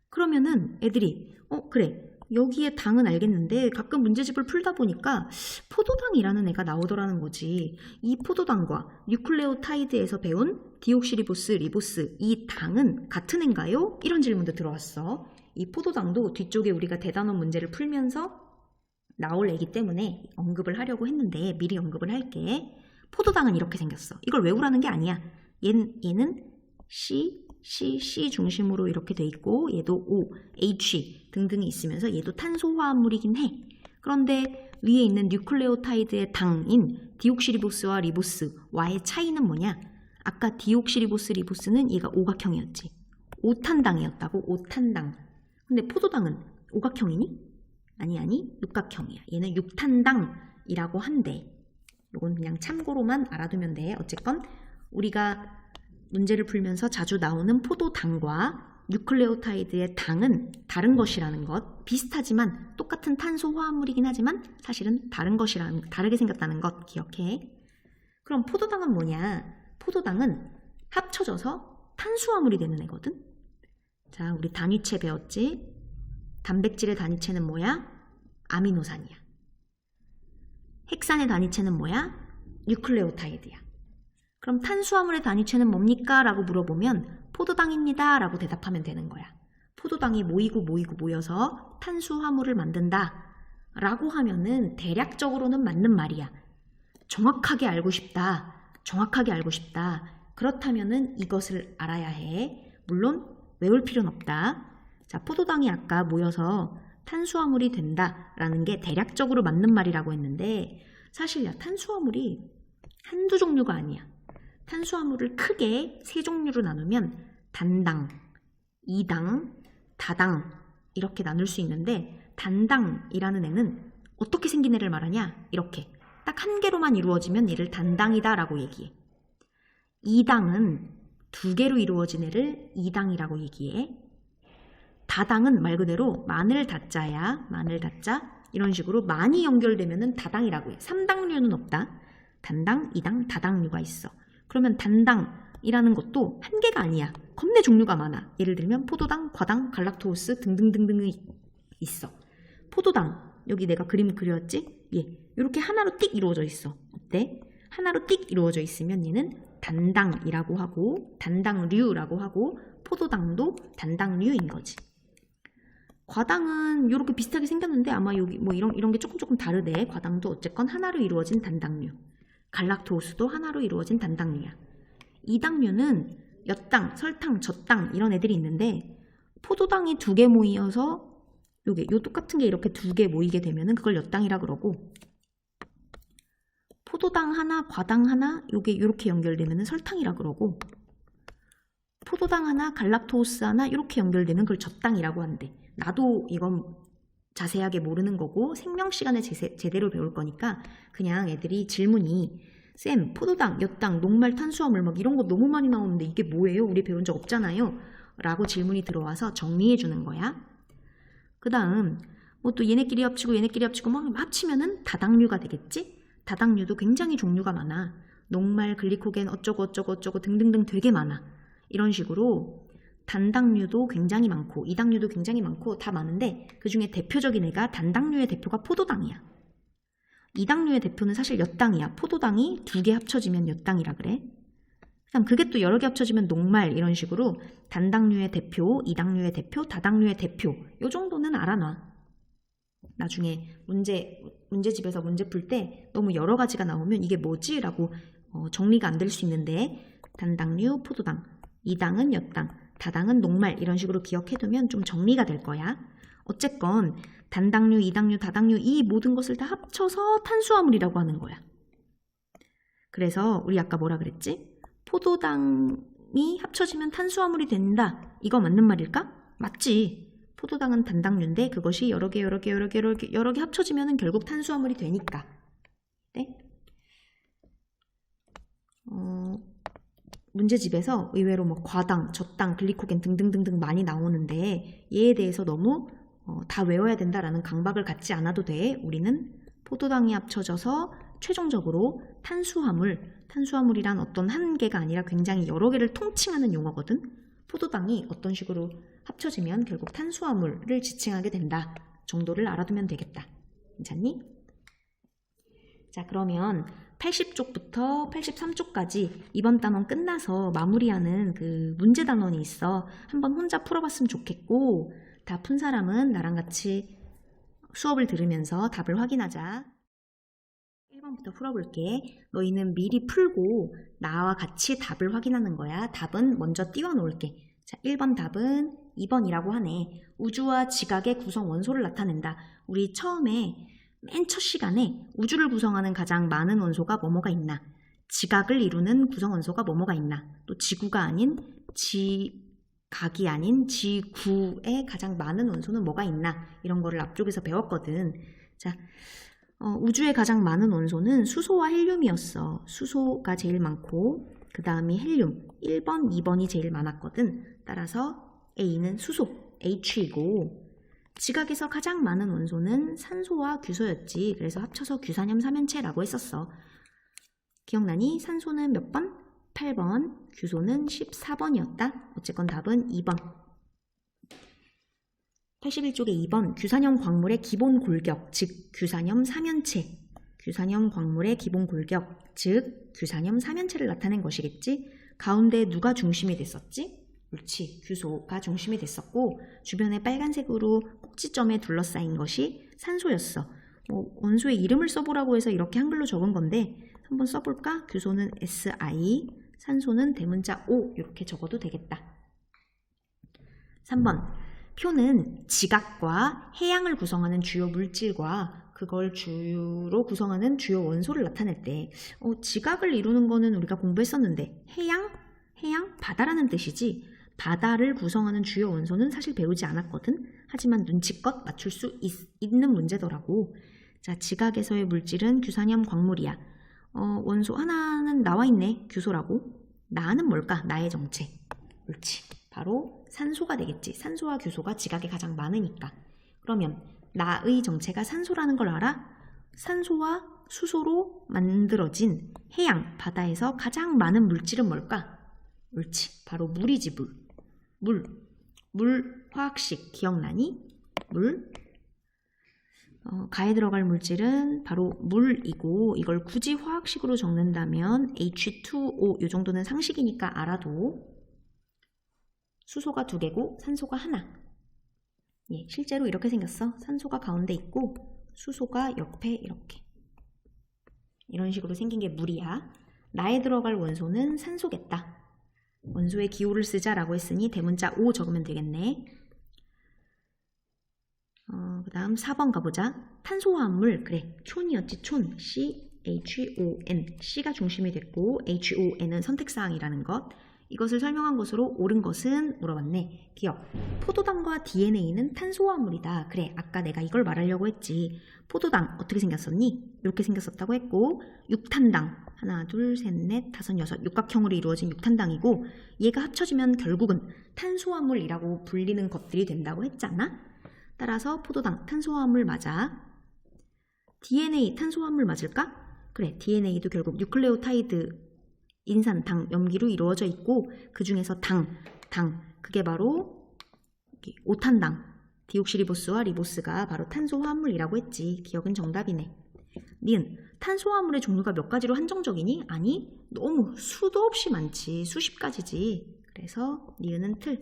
그러면은 애들이 그래 여기에 당은 알겠는데 가끔 문제집을 풀다 보니까 포도당이라는 애가 나오더라는 거지. 이 포도당과 뉴클레오타이드에서 배운 디옥시리보스, 리보스 이 당은 같은 애인가요? 이런 질문도 들어왔어. 이 포도당도 뒤쪽에 우리가 대단원 문제를 풀면서 나올 애기 때문에 언급을 하려고 했는데 미리 언급을 할게. 포도당은 이렇게 생겼어. 이걸 외우라는 게 아니야. 얘는 C 중심으로 이렇게 돼 있고 얘도 O, H 등등이 있으면서 얘도 탄소화합물이긴 해. 그런데 위에 있는 뉴클레오타이드의 당인 디옥시리보스와 리보스와의 차이는 뭐냐? 아까 디옥시리보스, 리보스는 얘가 오각형이었지. 오탄당이었다고, 오탄당. 근데 포도당은 오각형이니? 아니, 육각형이야. 얘는 육탄당이라고 한대. 이건 그냥 참고로만 알아두면 돼. 어쨌건 우리가 문제를 풀면서 자주 나오는 포도당과 뉴클레오타이드의 당은 다른 것이라는 것, 비슷하지만 똑같은 탄소 화합물이긴 하지만 사실은 다르게 생겼다는 것 기억해. 그럼 포도당은 뭐냐? 포도당은 합쳐져서 탄수화물이 되는 애거든. 자, 우리 단위체 배웠지? 단백질의 단위체는 뭐야? 아미노산이야. 핵산의 단위체는 뭐야? 뉴클레오타이드야. 그럼 탄수화물의 단위체는 뭡니까? 라고 물어보면 포도당입니다 라고 대답하면 되는 거야. 포도당이 모여서 탄수화물을 만든다 라고 하면은 대략적으로는 맞는 말이야. 정확하게 알고 싶다. 그렇다면은 이것을 알아야 해. 물론 외울 필요는 없다. 자, 포도당이 아까 모여서 탄수화물이 된다라는 게 대략적으로 맞는 말이라고 했는데 사실 탄수화물이 한두 종류가 아니야. 탄수화물을 크게 세 종류로 나누면 단당, 이당, 다당 이렇게 나눌 수 있는데 단당이라는 애는 어떻게 생긴 애를 말하냐? 이렇게 딱 한 개로만 이루어지면 얘를 단당이다 라고 얘기해. 이당은 두 개로 이루어진 애를 이당이라고 얘기해. 다당은 말 그대로 마늘 다자야. 마늘 다자. 이런 식으로 많이 연결되면은 다당이라고 해. 3당류는 없다. 단당, 이당, 다당류가 있어. 그러면 단당이라는 것도 한 개가 아니야. 겁내 종류가 많아. 예를 들면 포도당, 과당, 갈락토스 등등등등이 있어. 포도당, 여기 내가 그림 그렸지? 이렇게 하나로 띡 이루어져 있어. 어때? 하나로 띡 이루어져 있으면 얘는 단당이라고 하고 단당류라고 하고 포도당도 단당류인 거지. 과당은 이렇게 비슷하게 생겼는데 아마 여기 뭐 이런 게 조금 다르대. 과당도 어쨌건 하나로 이루어진 단당류. 갈락토스도 하나로 이루어진 단당류야. 이당류는 엿당, 설탕, 젖당 이런 애들이 있는데 포도당이 두 개 모여서 요 똑같은 게 이렇게 두 개 모이게 되면은 그걸 엿당이라 그러고 포도당 하나, 과당 하나 요게 이렇게 연결되면은 설탕이라 그러고 포도당 하나, 갈락토스 하나 이렇게 연결되면 그걸 젖당이라고 한대. 나도 이건 자세하게 모르는 거고 생명 시간에 제대로 배울 거니까 그냥 애들이 질문이 쌤, 포도당, 엿당, 녹말 탄수화물 막 이런 거 너무 많이 나오는데 이게 뭐예요? 우리 배운 적 없잖아요. 라고 질문이 들어와서 정리해 주는 거야. 그 다음 뭐 또 얘네끼리 합치고 막 합치면은 다당류가 되겠지? 다당류도 굉장히 종류가 많아. 녹말, 글리코겐 어쩌고 등등등 되게 많아. 이런 식으로 단당류도 굉장히 많고 이당류도 굉장히 많고 다 많은데 그중에 대표적인 애가 단당류의 대표가 포도당이야. 이당류의 대표는 사실 엿당이야. 포도당이 두 개 합쳐지면 엿당이라 그래. 그다음 그게 또 여러 개 합쳐지면 녹말 이런 식으로 단당류의 대표, 이당류의 대표, 다당류의 대표 요 정도는 알아놔. 나중에 문제집에서 문제 풀 때 너무 여러 가지가 나오면 이게 뭐지? 라고 정리가 안 될 수 있는데 단당류, 포도당, 이당은 엿당, 다당은 녹말 이런 식으로 기억해두면 좀 정리가 될 거야. 어쨌건 단당류, 이당류, 다당류 이 모든 것을 다 합쳐서 탄수화물이라고 하는 거야. 그래서 우리 아까 뭐라 그랬지? 포도당이 합쳐지면 탄수화물이 된다. 이거 맞는 말일까? 맞지. 포도당은 단당류인데 그것이 여러 개 합쳐지면 결국 탄수화물이 되니까. 네? 문제집에서 의외로 뭐 과당, 젖당, 글리코겐 등등등등 많이 나오는데 얘에 대해서 너무 다 외워야 된다라는 강박을 갖지 않아도 돼. 우리는 포도당이 합쳐져서 최종적으로 탄수화물이란 어떤 한 개가 아니라 굉장히 여러 개를 통칭하는 용어거든. 포도당이 어떤 식으로 합쳐지면 결국 탄수화물을 지칭하게 된다 정도를 알아두면 되겠다. 괜찮니? 자, 그러면 80쪽부터 83쪽까지 이번 단원 끝나서 마무리하는 그 문제 단원이 있어. 한번 혼자 풀어봤으면 좋겠고, 다 푼 사람은 나랑 같이 수업을 들으면서 답을 확인하자. 1번부터 풀어볼게. 너희는 미리 풀고 나와 같이 답을 확인하는 거야. 답은 먼저 띄워 놓을게. 자, 1번 답은 2번이라고 하네. 우주와 지각의 구성 원소를 나타낸다. 우리 처음에 맨 첫 시간에 우주를 구성하는 가장 많은 원소가 뭐뭐가 있나? 지각을 이루는 구성 원소가 뭐뭐가 있나? 또 지구가 아닌 지각이 아닌 지구에 가장 많은 원소는 뭐가 있나? 이런 거를 앞쪽에서 배웠거든. 자, 우주에 가장 많은 원소는 수소와 헬륨이었어. 수소가 제일 많고 그 다음이 헬륨 1번, 2번이 제일 많았거든. 따라서 A는 수소, H이고 지각에서 가장 많은 원소는 산소와 규소였지. 그래서 합쳐서 규산염 삼연체라고 했었어. 기억나니? 산소는 몇 번? 8번, 규소는 14번이었다. 어쨌건 답은 2번. 81쪽에 2번 규산염 광물의 기본 골격, 즉 규산염 삼연체. 규산염 광물의 기본 골격, 즉 규산염 삼연체를 나타낸 것이겠지. 가운데 누가 중심이 됐었지? 옳지, 규소가 중심이 됐었고 주변에 빨간색으로 꼭지점에 둘러싸인 것이 산소였어. 원소의 이름을 써보라고 해서 이렇게 한글로 적은 건데 한번 써볼까? 규소는 SI, 산소는 대문자 O 이렇게 적어도 되겠다. 3번 표는 지각과 해양을 구성하는 주요 물질과 그걸 주로 구성하는 주요 원소를 나타낼 때 지각을 이루는 거는 우리가 공부했었는데 해양? 바다라는 뜻이지. 바다를 구성하는 주요 원소는 사실 배우지 않았거든. 하지만 눈치껏 맞출 수 있는 문제더라고. 자, 지각에서의 물질은 규산염 광물이야. 원소 하나는 나와 있네. 규소라고. 나는 뭘까? 나의 정체. 옳지. 바로 산소가 되겠지. 산소와 규소가 지각에 가장 많으니까. 그러면 나의 정체가 산소라는 걸 알아? 산소와 수소로 만들어진 해양, 바다에서 가장 많은 물질은 뭘까? 옳지. 바로 물이지, 물. 물 화학식 기억나니? 물. 가에 들어갈 물질은 바로 물이고 이걸 굳이 화학식으로 적는다면 H2O 이 정도는 상식이니까 알아도 수소가 2개고 산소가 하나. 예, 실제로 이렇게 생겼어. 산소가 가운데 있고 수소가 옆에 이렇게. 이런 식으로 생긴 게 물이야. 나에 들어갈 원소는 산소겠다. 원소의 기호를 쓰자라고 했으니 대문자 O 적으면 되겠네. 그 다음 4번 가보자. 탄소화합물, 그래, 촌이었지, 촌. CHON. C가 중심이 됐고 HON은 선택사항이라는 것. 이것을 설명한 것으로 옳은 것은 물어봤네. 기억. 포도당과 DNA는 탄소화합물이다. 그래, 아까 내가 이걸 말하려고 했지. 포도당 어떻게 생겼었니? 이렇게 생겼었다고 했고, 육탄당. 하나, 둘, 셋, 넷, 다섯, 여섯. 육각형으로 이루어진 육탄당이고 얘가 합쳐지면 결국은 탄소화물이라고 불리는 것들이 된다고 했잖아. 따라서 포도당 탄소화합물 맞아. DNA 탄소화합물 맞을까? 그래, DNA도 결국 뉴클레오타이드 인산, 당, 염기로 이루어져 있고 그 중에서 당, 그게 바로 5탄당, 디옥시리보스와 리보스가 바로 탄소화합물이라고 했지. 기억은 정답이네. 니은, 탄소화합물의 종류가 몇 가지로 한정적이니? 아니, 너무 수도 없이 많지. 수십 가지지. 그래서 니은은 틀.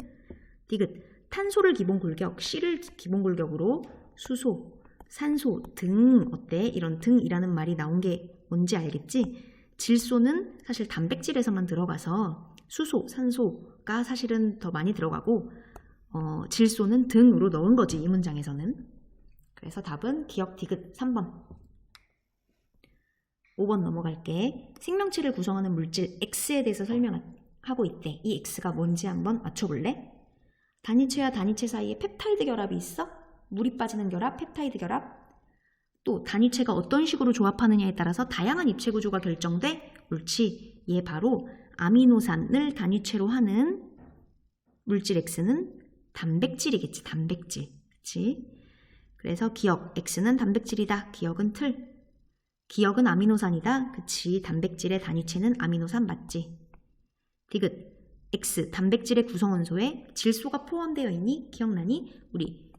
디귿, 탄소를 기본 골격, C를 기본 골격으로 수소, 산소, 등 어때? 이런 등이라는 말이 나온 게 뭔지 알겠지? 질소는 사실 단백질에서만 들어가서 수소, 산소가 사실은 더 많이 들어가고 질소는 등으로 넣은 거지, 이 문장에서는. 그래서 답은 기억 디귿 3번. 5번 넘어갈게. 생명체를 구성하는 물질 X에 대해서 설명하고 있대. 이 X가 뭔지 한번 맞춰볼래? 단위체와 단위체 사이에 펩타이드 결합이 있어? 물이 빠지는 결합, 펩타이드 결합. 또 단위체가 어떤 식으로 조합하느냐에 따라서 다양한 입체 구조가 결정돼? 옳지. 얘 바로 아미노산을 단위체로 하는 물질 X는 단백질이겠지. 단백질. 그치? 그래서 기억 X는 단백질이다. 기억은 틀. 기억은 아미노산이다. 그치. 단백질의 단위체는 아미노산 맞지. 디귿. X, 단백질의 구성원소에 질소가 포함되어 있니? 기억나니? 우리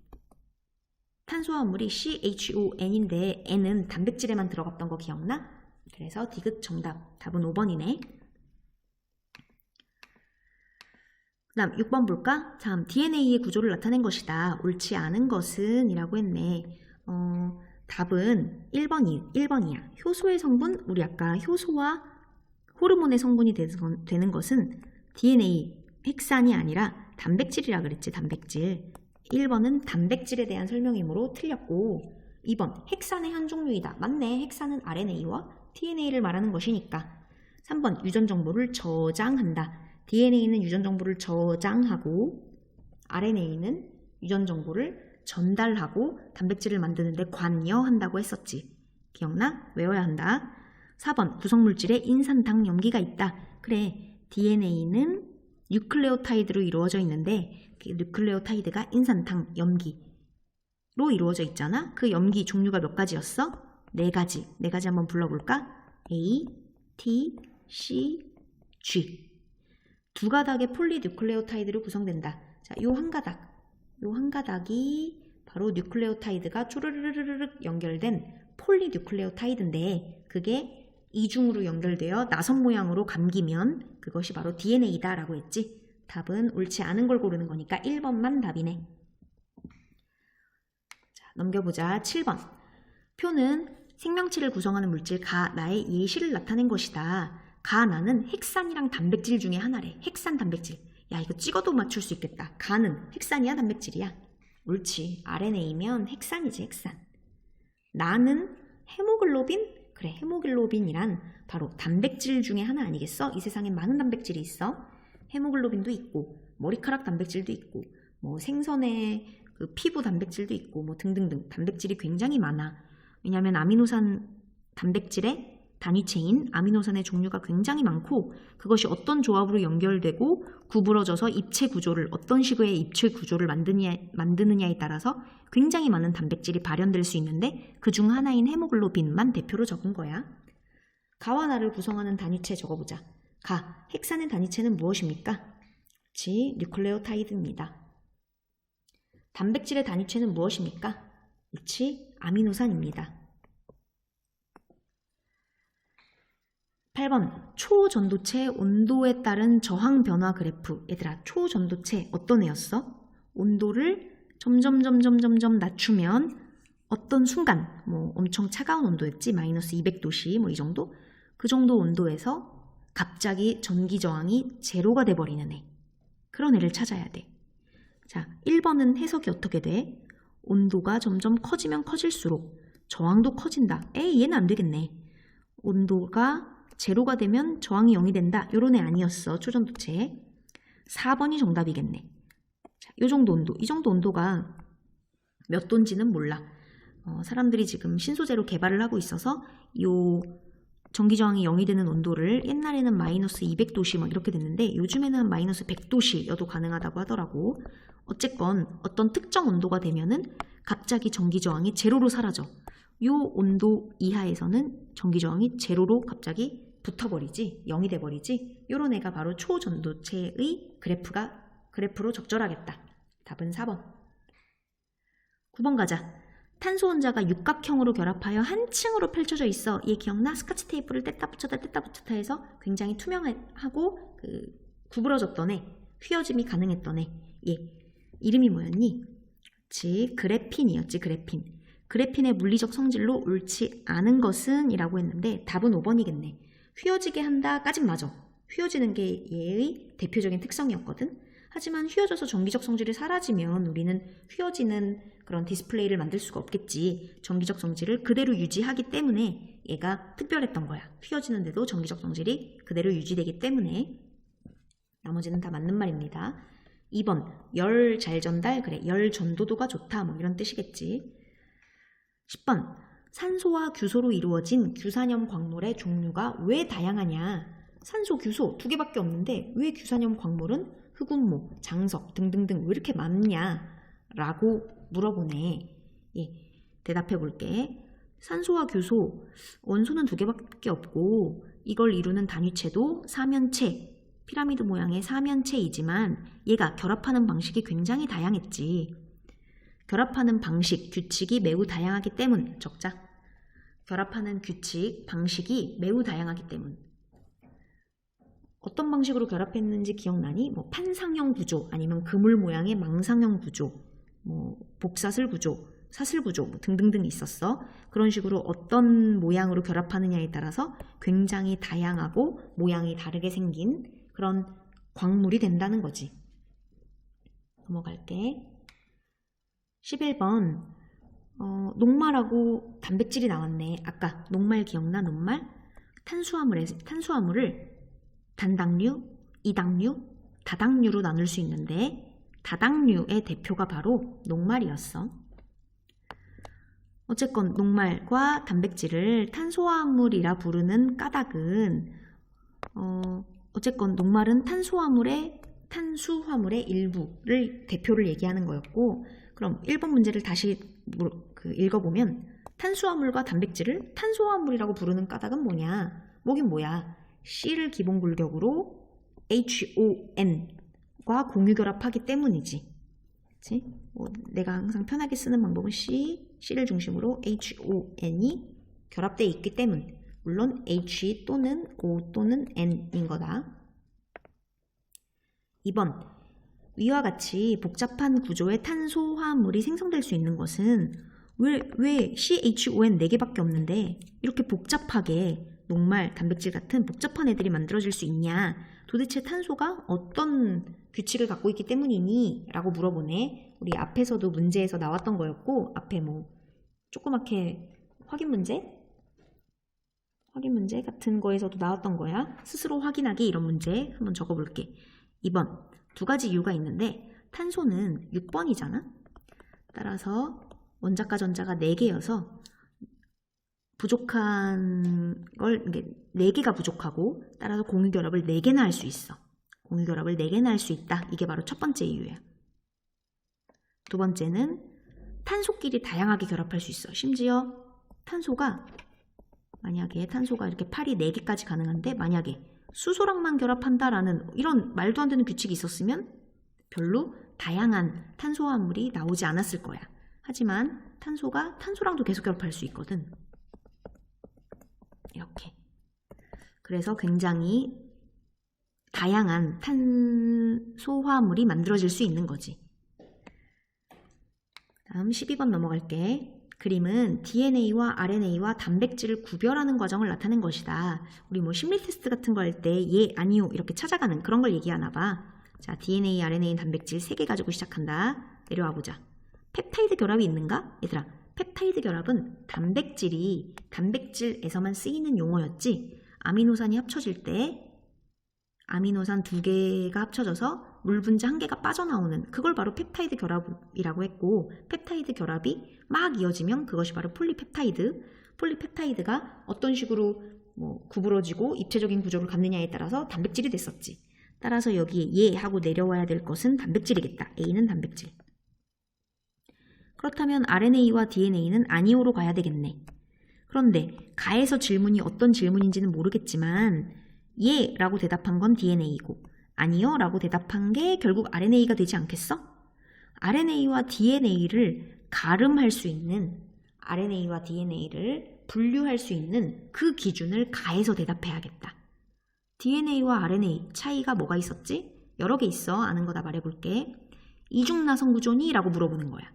탄수화물이 CHON인데 N은 단백질에만 들어갔던 거 기억나? 그래서 디귿 정답. 답은 5번이네. 그 다음 6번 볼까? 참, DNA의 구조를 나타낸 것이다. 옳지 않은 것은 이라고 했네. 답은 1번이야. 효소의 성분, 우리 아까 효소와 호르몬의 성분이 되는 것은 DNA, 핵산이 아니라 단백질이라 그랬지, 단백질. 1번은 단백질에 대한 설명이므로 틀렸고 2번 핵산의 한 종류이다. 맞네. 핵산은 RNA와 DNA를 말하는 것이니까. 3번 유전 정보를 저장한다. DNA는 유전 정보를 저장하고 RNA는 유전 정보를 전달하고 단백질을 만드는데 관여한다고 했었지. 기억나? 외워야 한다. 4번 구성물질에 인산당 염기가 있다. 그래, DNA는 뉴클레오타이드로 이루어져 있는데 그 뉴클레오타이드가 인산당 염기로 이루어져 있잖아. 그 염기 종류가 몇 가지였어? 4가지. 4가지 한번 불러볼까? A, T, C, G. 2가닥의 폴리뉴클레오타이드로 구성된다. 자, 요 한 가닥이 바로 뉴클레오타이드가 쪼르르르륵 연결된 폴리뉴클레오타이드인데 그게 이중으로 연결되어 나선 모양으로 감기면 그것이 바로 DNA다 라고 했지. 답은 옳지 않은 걸 고르는 거니까 1번만 답이네. 자, 넘겨보자. 7번. 표는 생명체를 구성하는 물질 가나의 예시를 나타낸 것이다. 가나는 핵산이랑 단백질 중에 하나래. 핵산 단백질. 야, 이거 찍어도 맞출 수 있겠다. 가는 핵산이야 단백질이야? 옳지. RNA면 핵산이지, 핵산. 나는 헤모글로빈? 그래, 헤모글로빈이란 바로 단백질 중에 하나 아니겠어? 이 세상에 많은 단백질이 있어. 헤모글로빈도 있고 머리카락 단백질도 있고 뭐 생선의 그 피부 단백질도 있고 뭐 등등등 단백질이 굉장히 많아. 왜냐하면 아미노산 단백질의 단위체인 아미노산의 종류가 굉장히 많고 그것이 어떤 조합으로 연결되고 구부러져서 입체 구조를 어떤 식의 입체 구조를 만드느냐에 따라서 굉장히 많은 단백질이 발현될 수 있는데 그중 하나인 헤모글로빈만 대표로 적은 거야. 가와 나를 구성하는 단위체 적어보자. 가, 핵산의 단위체는 무엇입니까? 그렇지, 뉴클레오타이드입니다. 단백질의 단위체는 무엇입니까? 그렇지, 아미노산입니다. 8번 초전도체 온도에 따른 저항 변화 그래프. 얘들아, 초전도체 어떤 애였어? 온도를 점점 낮추면 어떤 순간 뭐 엄청 차가운 온도였지. 마이너스 200도씨 뭐 이 정도? 그 정도 온도에서 갑자기 전기 저항이 제로가 돼버리는 애. 그런 애를 찾아야 돼. 자, 1번은 해석이 어떻게 돼? 온도가 점점 커지면 커질수록 저항도 커진다. 에이, 얘는 안 되겠네. 온도가 제로가 되면 저항이 0이 된다. 요런 애 아니었어, 초전도체. 4번이 정답이겠네. 자, 요 정도 온도, 이 정도 온도가 몇 도인지는 몰라. 사람들이 지금 신소재로 개발을 하고 있어서 요 전기 저항이 0이 되는 온도를 옛날에는 마이너스 200도씨 막 이렇게 됐는데 요즘에는 한 마이너스 100도씨여도 가능하다고 하더라고. 어쨌건 어떤 특정 온도가 되면은 갑자기 전기 저항이 제로로 사라져. 요 온도 이하에서는 전기 저항이 제로로 갑자기 붙어버리지, 0이 돼버리지. 요런 애가 바로 초전도체의 그래프로 적절하겠다. 답은 4번. 9번 가자. 탄소 원자가 육각형으로 결합하여 한 층으로 펼쳐져 있어. 얘 기억나? 스카치 테이프를 뗐다 붙였다 해서 굉장히 투명하고 구부러졌던 애, 휘어짐이 가능했던 애. 얘 이름이 뭐였니? 그렇지, 그래핀이었지, 그래핀. 그래핀의 물리적 성질로 옳지 않은 것은 이라고 했는데 답은 5번이겠네. 휘어지게 한다까진 맞아. 휘어지는 게 얘의 대표적인 특성이었거든. 하지만 휘어져서 전기적 성질이 사라지면 우리는 휘어지는 그런 디스플레이를 만들 수가 없겠지. 전기적 성질을 그대로 유지하기 때문에 얘가 특별했던 거야. 휘어지는데도 전기적 성질이 그대로 유지되기 때문에. 나머지는 다 맞는 말입니다. 2번 열 잘 전달. 그래, 열 전도도가 좋다 뭐 이런 뜻이겠지. 10번 산소와 규소로 이루어진 규산염 광물의 종류가 왜 다양하냐. 산소, 규소 2개밖에 없는데 왜 규산염 광물은 흑운모, 장석 등등등 왜 이렇게 많냐 라고 물어보네. 예, 대답해 볼게. 산소와 규소, 원소는 2개밖에 없고 이걸 이루는 단위체도 사면체, 피라미드 모양의 사면체이지만 얘가 결합하는 방식이 굉장히 다양했지. 결합하는 방식, 규칙이 매우 다양하기 때문. 적자. 결합하는 규칙, 방식이 매우 다양하기 때문. 어떤 방식으로 결합했는지 기억나니? 뭐 판상형 구조, 아니면 그물 모양의 망상형 구조, 뭐 복사슬 구조, 사슬 구조 뭐 등등등 있었어. 그런 식으로 어떤 모양으로 결합하느냐에 따라서 굉장히 다양하고 모양이 다르게 생긴 그런 광물이 된다는 거지. 넘어갈게. 11번 녹말하고 단백질이 나왔네. 아까 녹말 기억나? 녹말? 탄수화물을 단당류, 이당류, 다당류로 나눌 수 있는데 다당류의 대표가 바로 녹말이었어. 어쨌건 녹말과 단백질을 탄수화물이라 부르는 까닭은 어쨌건 녹말은 탄수화물의 일부를 대표를 얘기하는 거였고, 그럼 1번 문제를 다시 읽어보면 탄수화물과 단백질을 탄수화물이라고 부르는 까닭은 뭐냐? 뭐긴 뭐야? C를 기본 굴격으로 HON과 공유결합하기 때문이지. 그치? 내가 항상 편하게 쓰는 방법은 C를 중심으로 HON이 결합되어 있기 때문. 물론 H 또는 O 또는 N인 거다. 2번. 위와 같이 복잡한 구조의 탄소화물이 생성될 수 있는 것은 왜 CHON 4개밖에 없는데 이렇게 복잡하게 녹말, 단백질 같은 복잡한 애들이 만들어질 수 있냐? 도대체 탄소가 어떤 규칙을 갖고 있기 때문이니? 라고 물어보네. 우리 앞에서도 문제에서 나왔던 거였고, 앞에 뭐 조그맣게 확인 문제 같은 거에서도 나왔던 거야. 스스로 확인하기 이런 문제 한번 적어볼게. 2번. 2가지 이유가 있는데 탄소는 6번이잖아. 따라서 원자과 전자가 4개여서 부족한 걸 4개가 부족하고, 따라서 공유결합을 4개나 할 수 있어. 공유결합을 4개나 할 수 있다. 이게 바로 첫 번째 이유야. 두 번째는 탄소끼리 다양하게 결합할 수 있어. 심지어 만약에 탄소가 이렇게 팔이 4개까지 가능한데, 만약에 수소랑만 결합한다라는 이런 말도 안 되는 규칙이 있었으면 별로 다양한 탄소화물이 나오지 않았을 거야. 하지만 탄소가 탄소랑도 계속 결합할 수 있거든. 이렇게. 그래서 굉장히 다양한 탄소화물이 만들어질 수 있는 거지. 다음 12번 넘어갈게. 그림은 DNA와 RNA와 단백질을 구별하는 과정을 나타낸 것이다. 우리 뭐 심리 테스트 같은 거 할 때 예, 아니요 이렇게 찾아가는 그런 걸 얘기하나 봐. 자, DNA, RNA, 단백질 3개 가지고 시작한다. 내려와 보자. 펩타이드 결합이 있는가? 얘들아, 펩타이드 결합은 단백질에서만 쓰이는 용어였지. 아미노산이 합쳐질 때 아미노산 2개가 합쳐져서 물 분자 1개가 빠져나오는 그걸 바로 펩타이드 결합이라고 했고, 펩타이드 결합이 막 이어지면 그것이 바로 폴리펩타이드. 폴리펩타이드가 어떤 식으로 구부러지고 입체적인 구조를 갖느냐에 따라서 단백질이 됐었지. 따라서 여기에 예 하고 내려와야 될 것은 단백질이겠다. A는 단백질. 그렇다면 RNA와 DNA는 아니오로 가야 되겠네. 그런데 가에서 질문이 어떤 질문인지는 모르겠지만 예 라고 대답한 건 DNA이고 아니요 라고 대답한 게 결국 RNA가 되지 않겠어? RNA와 DNA를 가름할 수 있는, RNA와 DNA를 분류할 수 있는 그 기준을 가해서 대답해야겠다. DNA와 RNA 차이가 뭐가 있었지? 여러 개 있어. 아는 거 다 말해볼게. 이중나선 구조니? 라고 물어보는 거야.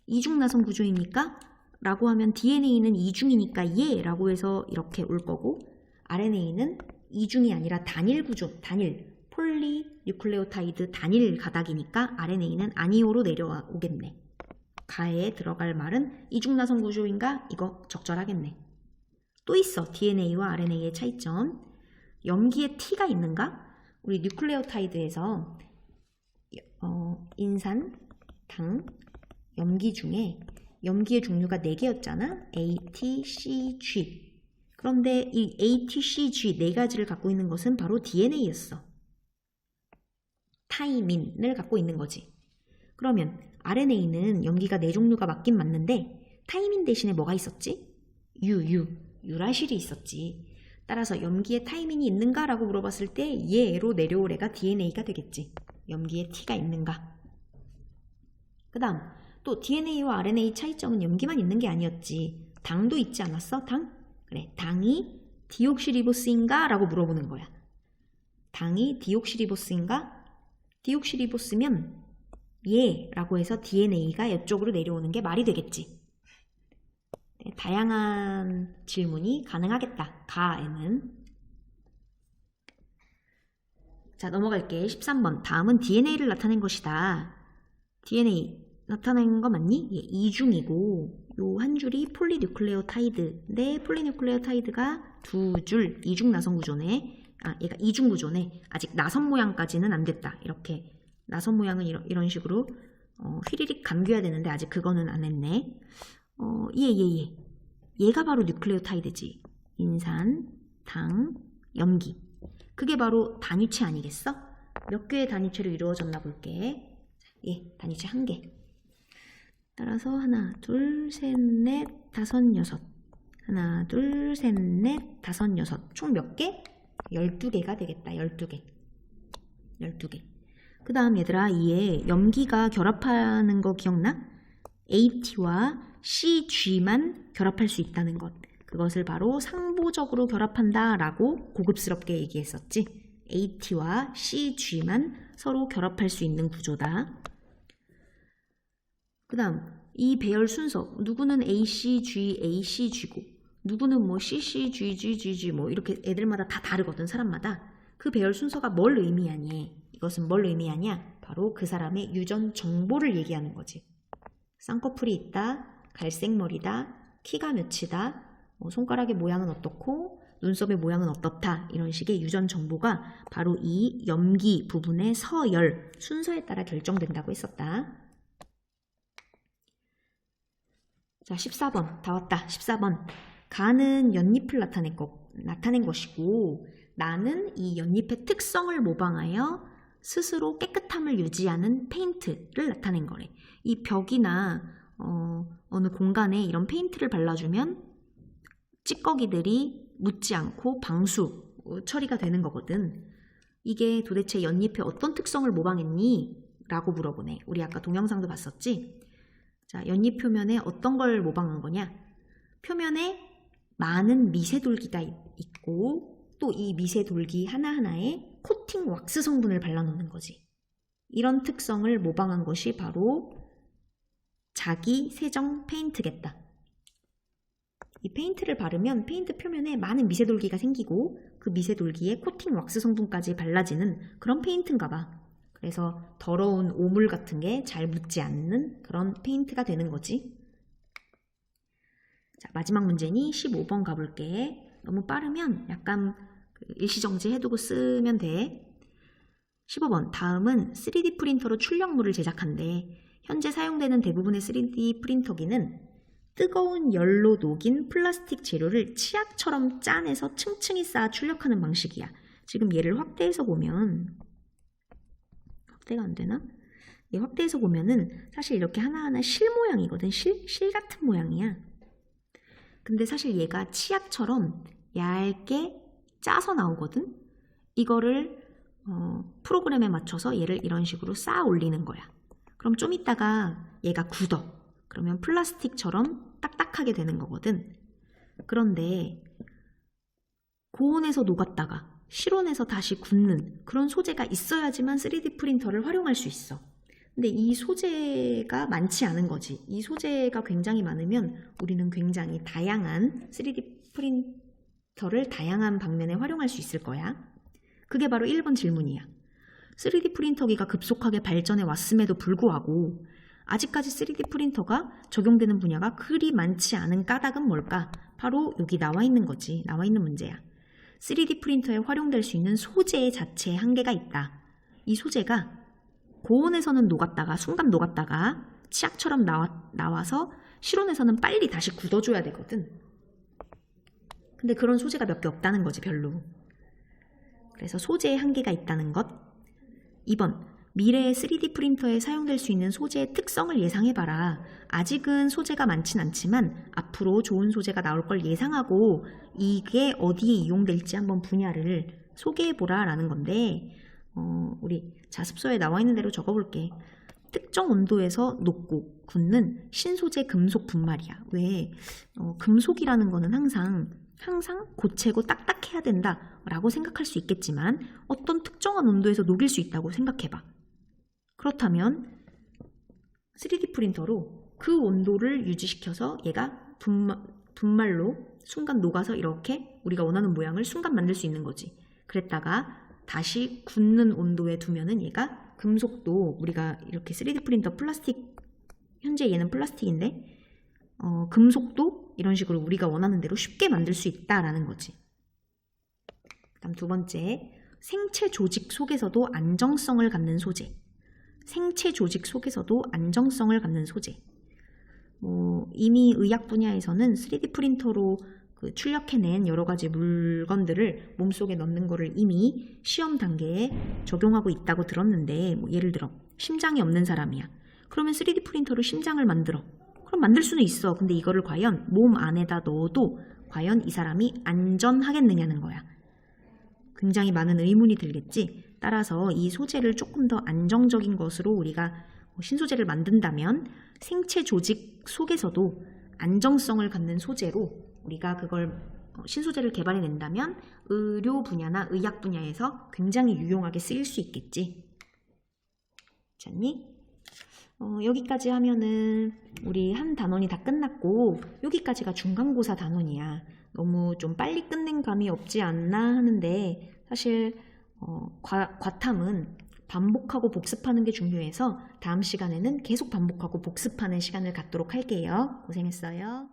이중나선 구조입니까? 라고 하면 DNA는 이중이니까 예 라고 해서 이렇게 올 거고, RNA는 이중이 아니라 단일 구조, 폴리뉴클레오타이드 단일 가닥이니까 RNA는 아니오로 내려오겠네. 가에 들어갈 말은 이중나선 구조인가? 이거 적절하겠네. 또 있어. DNA와 RNA의 차이점. 염기에 T가 있는가? 우리 뉴클레오타이드에서 인산, 당, 염기 중에 염기의 종류가 4개였잖아. A, T, C, G. 그런데 이 A, T, C, G 4가지를 갖고 있는 것은 바로 DNA였어. 타이민을 갖고 있는 거지. 그러면 RNA는 염기가 4종류가 맞긴 맞는데 타이민 대신에 뭐가 있었지? 유라실이 있었지. 따라서 염기에 타이민이 있는가? 라고 물어봤을 때 예로 내려올 애가 DNA가 되겠지. 염기에 T가 있는가? 그 다음 또 DNA와 RNA 차이점은 염기만 있는 게 아니었지. 당도 있지 않았어? 당? 그래, 당이 디옥시리보스인가? 라고 물어보는 거야. 당이 디옥시리보스인가? 디옥시리보스면 예 라고 해서 DNA가 이쪽으로 내려오는 게 말이 되겠지. 네, 다양한 질문이 가능하겠다. 가에는. 자, 넘어갈게. 13번. 다음은 DNA를 나타낸 것이다. DNA 나타낸 거 맞니? 예, 이중이고 요 한 줄이 폴리뉴클레오타이드인데 폴리뉴클레오타이드가 두 줄 이중 나선 구조네. 얘가 이중 구조네. 아직 나선 모양까지는 안 됐다. 이렇게 나선 모양은 이런 식으로 휘리릭 감겨야 되는데 아직 그거는 안 했네. 얘가 바로 뉴클레오타이드지. 인산, 당, 염기. 그게 바로 단위체 아니겠어? 몇 개의 단위체로 이루어졌나 볼게. 단위체 1개. 따라서 하나, 둘, 셋, 넷, 다섯, 여섯. 하나, 둘, 셋, 넷, 다섯, 여섯. 총 몇 개? 12개가 되겠다. 12개. 그 다음 얘들아, 이에 염기가 결합하는 거 기억나? AT와 CG만 결합할 수 있다는 것. 그것을 바로 상보적으로 결합한다 라고 고급스럽게 얘기했었지. AT와 CG만 서로 결합할 수 있는 구조다. 그 다음 이 배열 순서, 누구는 ACG, ACG고 누구는 뭐 CCGGGG 뭐 이렇게 애들마다 다 다르거든. 사람마다. 그 배열 순서가 뭘 의미하니? 이것은 뭘 의미하냐? 바로 그 사람의 유전 정보를 얘기하는 거지. 쌍꺼풀이 있다, 갈색머리다, 키가 몇이다, 손가락의 모양은 어떻고 눈썹의 모양은 어떻다, 이런 식의 유전 정보가 바로 이 염기 부분의 서열 순서에 따라 결정된다고 했었다. 자, 14번 다 왔다. 14번. 가는 연잎을 나타낸 것이고 나는 이 연잎의 특성을 모방하여 스스로 깨끗함을 유지하는 페인트를 나타낸 거래. 이 벽이나 어느 공간에 이런 페인트를 발라주면 찌꺼기들이 묻지 않고 방수 처리가 되는 거거든. 이게 도대체 연잎의 어떤 특성을 모방했니? 라고 물어보네. 우리 아까 동영상도 봤었지? 자, 연잎 표면에 어떤 걸 모방한 거냐? 표면에 많은 미세돌기가 있고 또 이 미세돌기 하나하나에 코팅 왁스 성분을 발라놓는 거지. 이런 특성을 모방한 것이 바로 자기 세정 페인트겠다. 이 페인트를 바르면 페인트 표면에 많은 미세돌기가 생기고 그 미세돌기에 코팅 왁스 성분까지 발라지는 그런 페인트인가 봐. 그래서 더러운 오물 같은 게 잘 묻지 않는 그런 페인트가 되는 거지. 자, 마지막 문제니 15번 가볼게. 너무 빠르면 약간 일시정지 해두고 쓰면 돼. 15번. 다음은 3D 프린터로 출력물을 제작한대. 현재 사용되는 대부분의 3D 프린터기는 뜨거운 열로 녹인 플라스틱 재료를 치약처럼 짜내서 층층이 쌓아 출력하는 방식이야. 지금 얘를 확대해서 보면, 확대가 안 되나? 얘 확대해서 보면은 사실 이렇게 하나하나 실 모양이거든. 실 같은 모양이야. 근데 사실 얘가 치약처럼 얇게 짜서 나오거든. 이거를 프로그램에 맞춰서 얘를 이런 식으로 쌓아 올리는 거야. 그럼 좀 이따가 얘가 굳어. 그러면 플라스틱처럼 딱딱하게 되는 거거든. 그런데 고온에서 녹았다가 실온에서 다시 굳는 그런 소재가 있어야지만 3D 프린터를 활용할 수 있어. 근데 이 소재가 많지 않은 거지. 이 소재가 굉장히 많으면 우리는 굉장히 다양한 3D 프린터를 다양한 방면에 활용할 수 있을 거야. 그게 바로 1번 질문이야. 3D 프린터기가 급속하게 발전해 왔음에도 불구하고 아직까지 3D 프린터가 적용되는 분야가 그리 많지 않은 까닭은 뭘까? 바로 여기 나와 있는 거지. 나와 있는 문제야. 3D 프린터에 활용될 수 있는 소재 자체에 한계가 있다. 이 소재가 고온에서는 녹았다가 순간 녹았다가 치약처럼 나와서 실온에서는 빨리 다시 굳어줘야 되거든. 근데 그런 소재가 몇 개 없다는 거지, 별로. 그래서 소재에 한계가 있다는 것. 2번. 미래의 3D 프린터에 사용될 수 있는 소재의 특성을 예상해봐라. 아직은 소재가 많진 않지만 앞으로 좋은 소재가 나올 걸 예상하고 이게 어디에 이용될지 한번 분야를 소개해보라 라는 건데, 우리 자습서에 나와 있는 대로 적어볼게. 특정 온도에서 녹고 굳는 신소재 금속 분말이야. 왜? 금속이라는 거는 항상 고체고 딱딱해야 된다라고 생각할 수 있겠지만 어떤 특정한 온도에서 녹일 수 있다고 생각해봐. 그렇다면 3D 프린터로 그 온도를 유지시켜서 얘가 분말로 순간 녹아서 이렇게 우리가 원하는 모양을 순간 만들 수 있는 거지. 그랬다가 다시 굳는 온도에 두면은 얘가 금속도 우리가 이렇게 3D 프린터 플라스틱, 현재 얘는 플라스틱인데 금속도 이런 식으로 우리가 원하는 대로 쉽게 만들 수 있다라는 거지. 그다음 두 번째, 생체 조직 속에서도 안정성을 갖는 소재. 생체 조직 속에서도 안정성을 갖는 소재. 이미 의학 분야에서는 3D 프린터로 출력해낸 여러 가지 물건들을 몸속에 넣는 거를 이미 시험 단계에 적용하고 있다고 들었는데, 예를 들어 심장이 없는 사람이야. 그러면 3D 프린터로 심장을 만들어. 그럼 만들 수는 있어. 근데 이거를 과연 몸 안에다 넣어도 과연 이 사람이 안전하겠느냐는 거야. 굉장히 많은 의문이 들겠지. 따라서 이 소재를 조금 더 안정적인 것으로 우리가 신소재를 만든다면 생체 조직 속에서도 안정성을 갖는 소재로 우리가 그걸 신소재를 개발해낸다면 의료 분야나 의학 분야에서 굉장히 유용하게 쓰일 수 있겠지. 괜찮니? 여기까지 하면은 우리 한 단원이 다 끝났고 여기까지가 중간고사 단원이야. 너무 좀 빨리 끝낸 감이 없지 않나 하는데 사실 과탐은 반복하고 복습하는 게 중요해서 다음 시간에는 계속 반복하고 복습하는 시간을 갖도록 할게요. 고생했어요.